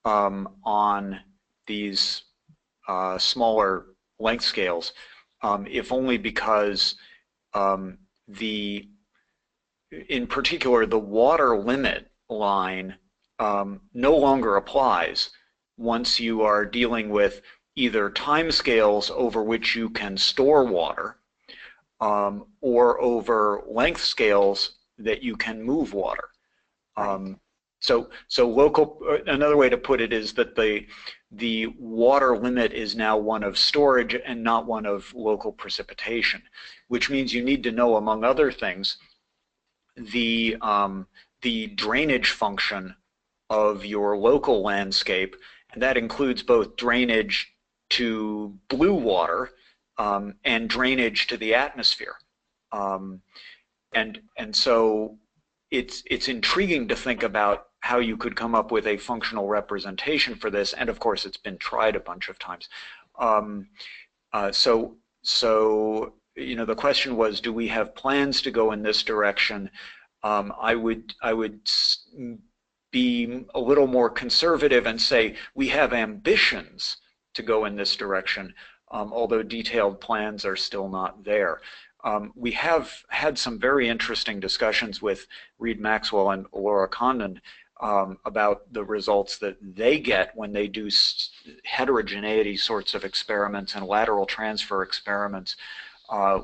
[SPEAKER 5] on these smaller length scales, if only because in particular, the water limit line no longer applies once you are dealing with either timescales over which you can store water or over length scales that you can move water. So another way to put it is that the water limit is now one of storage and not one of local precipitation, which means you need to know, among other things, the drainage function of your local landscape, and that includes both drainage to blue water and drainage to the atmosphere. And so it's intriguing to think about how you could come up with a functional representation for this, and of course it's been tried a bunch of times. So you know, the question was, do we have plans to go in this direction? I would be a little more conservative and say we have ambitions to go in this direction, although detailed plans are still not there. We have had some very interesting discussions with Reid Maxwell and Laura Condon about the results that they get when they do heterogeneity sorts of experiments and lateral transfer experiments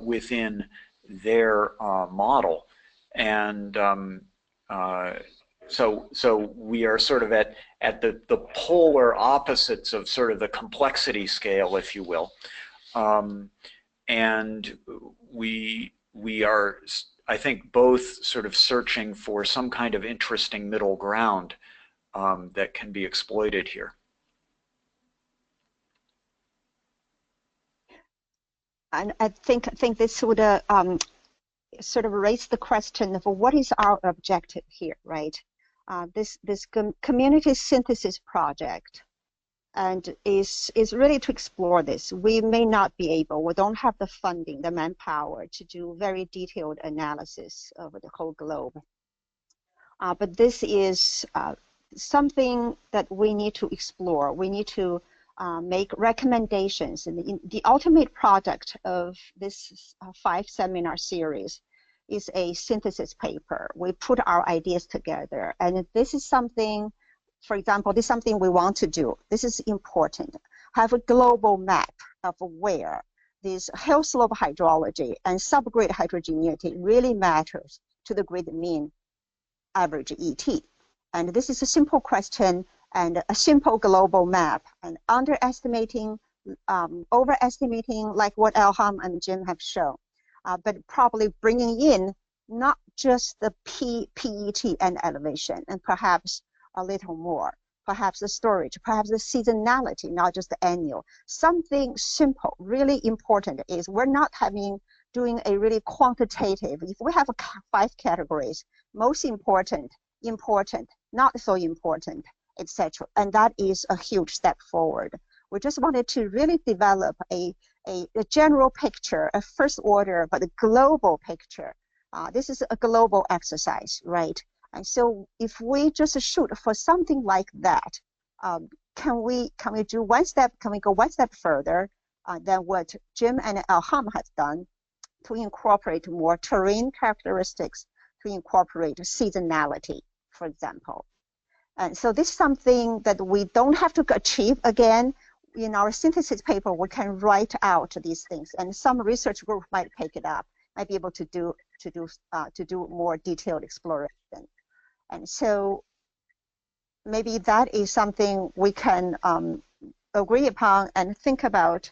[SPEAKER 5] within their model. And so we are sort of at the polar opposites of sort of the complexity scale, if you will. And we are, I think, both sort of searching for some kind of interesting middle ground that can be exploited here.
[SPEAKER 2] And I think this would sort of raise the question of what is our objective here, right? This community synthesis project and is really to explore this. We may not be able, we don't have the funding, the manpower to do very detailed analysis of the whole globe. But this is something that we need to explore. We need to make recommendations. And the ultimate product of this 5-seminar series is a synthesis paper. We put our ideas together, and this is something, for example, this is something we want to do. This is important. Have a global map of where this Hillslope hydrology and subgrid heterogeneity really matters to the grid mean average ET. And this is a simple question and a simple global map, and underestimating, overestimating, like what Elham and Jim have shown, but probably bringing in not just the PET and elevation, and perhaps a little more, perhaps the storage, perhaps the seasonality, not just the annual. Something simple, really important is we're not doing a really quantitative. If we have 5 categories, most important, important, not so important, etc. And that is a huge step forward. We just wanted to really develop a general picture, a first order, but a global picture. This is a global exercise, right? And so if we just shoot for something like that, can we do one step, can we go one step further than what Jim and Elham has done to incorporate more terrain characteristics, to incorporate seasonality, for example. And so this is something that we don't have to achieve again. In our synthesis paper, we can write out these things, and some research group might pick it up, might be able to do more detailed exploration. And so maybe that is something we can agree upon and think about.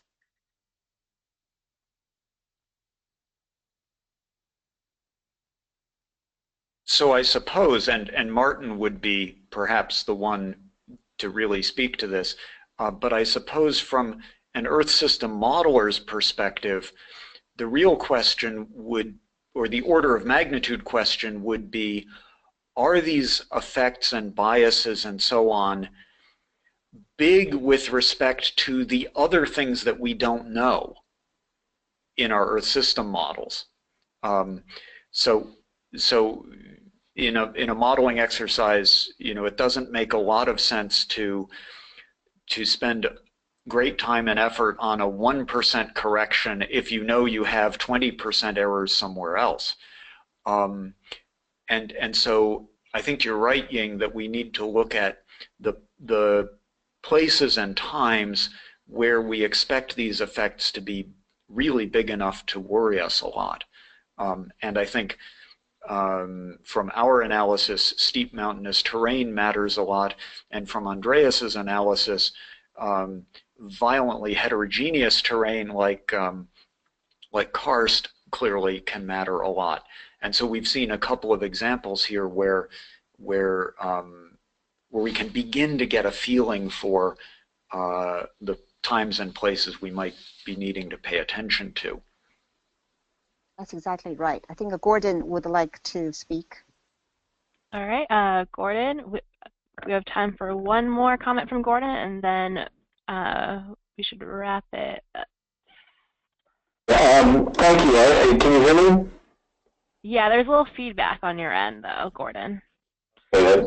[SPEAKER 5] So I suppose, and Martin would be perhaps the one to really speak to this, but I suppose from an Earth system modeler's perspective, the real question would, or the order of magnitude question would be, are these effects and biases and so on big with respect to the other things that we don't know in our Earth system models? So in a modeling exercise, it doesn't make a lot of sense to spend great time and effort on a 1% correction if you know you have 20% errors somewhere else. And so I think you're right, Ying, that we need to look at the places and times where we expect these effects to be really big enough to worry us a lot. And I think from our analysis, steep mountainous terrain matters a lot, and from Andreas's analysis, violently heterogeneous terrain like karst clearly can matter a lot. And so we've seen a couple of examples here where we can begin to get a feeling for the times and places we might be needing to pay attention to.
[SPEAKER 2] That's exactly right. I think Gordon would like to speak.
[SPEAKER 1] All right, Gordon, we have time for one more comment from Gordon, and then we should wrap it up.
[SPEAKER 10] Thank you. Can you hear me?
[SPEAKER 1] Yeah, there's a little feedback on your end, though, Gordon.
[SPEAKER 10] Okay,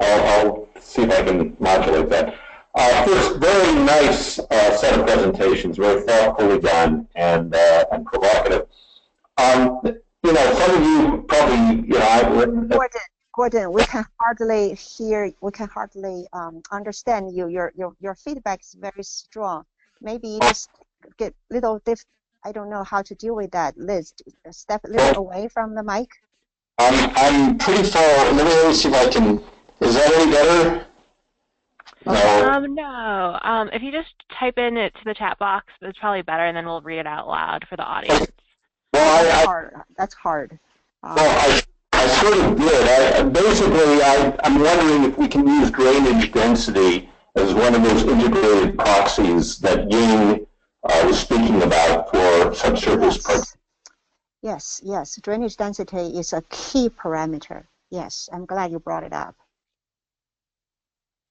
[SPEAKER 10] I'll see if I can modulate that. First, very nice set of presentations, very thoughtfully done and provocative. You know, some of you probably, you know,
[SPEAKER 2] Gordon, we can hardly hear, we can hardly understand you. Your feedback is very strong. Maybe you just get a little I don't know how to deal with that. Liz, step a little away from the mic.
[SPEAKER 10] I'm pretty far. Let me see if I can. Is that any better?
[SPEAKER 1] No. No. If you just type in it to the chat box, it's probably better, and then we'll read it out loud for the audience.
[SPEAKER 10] Well,
[SPEAKER 2] that's hard.
[SPEAKER 10] Well, I sort of did. Basically, I'm wondering if we can use drainage density as one of those integrated proxies that Ying was speaking about for subsurface parts.
[SPEAKER 2] Yes, yes. Drainage density is a key parameter. Yes, I'm glad you brought it up.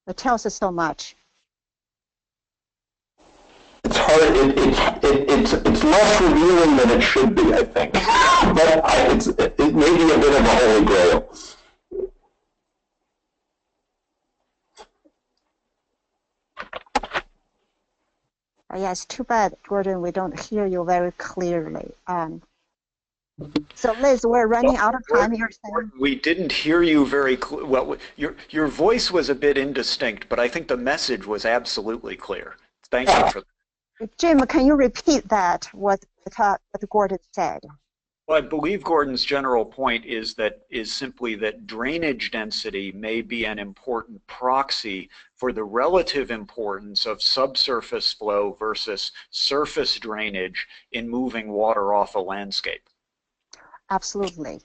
[SPEAKER 2] It tells us so much.
[SPEAKER 10] It's hard. It's less revealing than it should be, I think. But it may be a bit of a holy grail.
[SPEAKER 2] Yeah, it's too bad, Gordon, we don't hear you very clearly. So Liz, we're running out of time. You're saying
[SPEAKER 5] we didn't hear you very clear. Well, your voice was a bit indistinct, but I think the message was absolutely clear. Thank you for that.
[SPEAKER 2] Jim, can you repeat that, what Gordon said?
[SPEAKER 5] Well, I believe Gordon's general point is simply that drainage density may be an important proxy for the relative importance of subsurface flow versus surface drainage in moving water off a landscape.
[SPEAKER 2] Absolutely.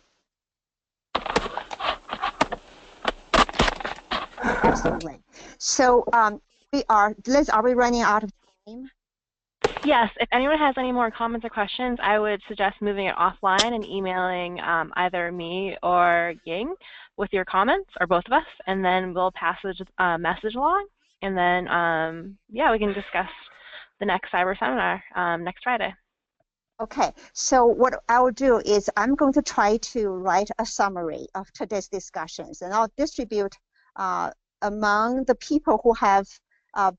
[SPEAKER 2] Absolutely. So Liz, are we running out of time?
[SPEAKER 1] Yes, if anyone has any more comments or questions, I would suggest moving it offline and emailing either me or Ying with your comments, or both of us, and then we'll pass the message along, and then, yeah, we can discuss the next cyber seminar next Friday.
[SPEAKER 2] Okay, so what I'll do is I'm going to try to write a summary of today's discussions, and I'll distribute among the people who have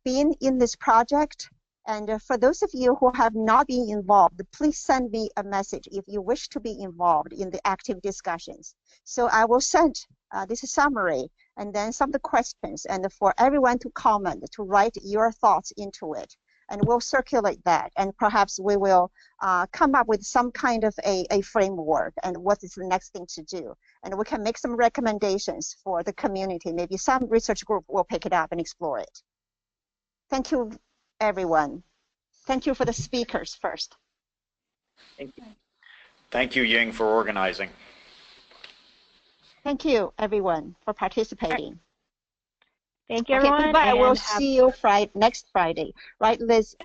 [SPEAKER 2] been in this project. And for those of you who have not been involved, please send me a message if you wish to be involved in the active discussions. So I will send this summary and then some of the questions, and for everyone to comment, to write your thoughts into it. And we'll circulate that, and perhaps we will come up with some kind of a framework and what is the next thing to do. And we can make some recommendations for the community. Maybe some research group will pick it up and explore it. Thank you, everyone. Thank you for the speakers first.
[SPEAKER 5] Thank you. Thank you, Ying, for organizing.
[SPEAKER 2] Thank you, everyone, for participating.
[SPEAKER 1] Thank you, everyone.
[SPEAKER 2] Okay, goodbye. We'll see you next Friday. Right, Liz?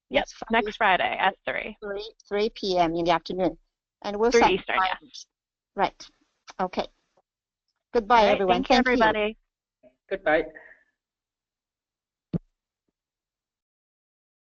[SPEAKER 1] Yes, next Friday at 3.
[SPEAKER 2] 3 p.m. in the afternoon. And we'll
[SPEAKER 1] 3 Eastern, yeah.
[SPEAKER 2] Right. Okay. Goodbye, everyone.
[SPEAKER 1] Thank you, everybody.
[SPEAKER 8] Goodbye.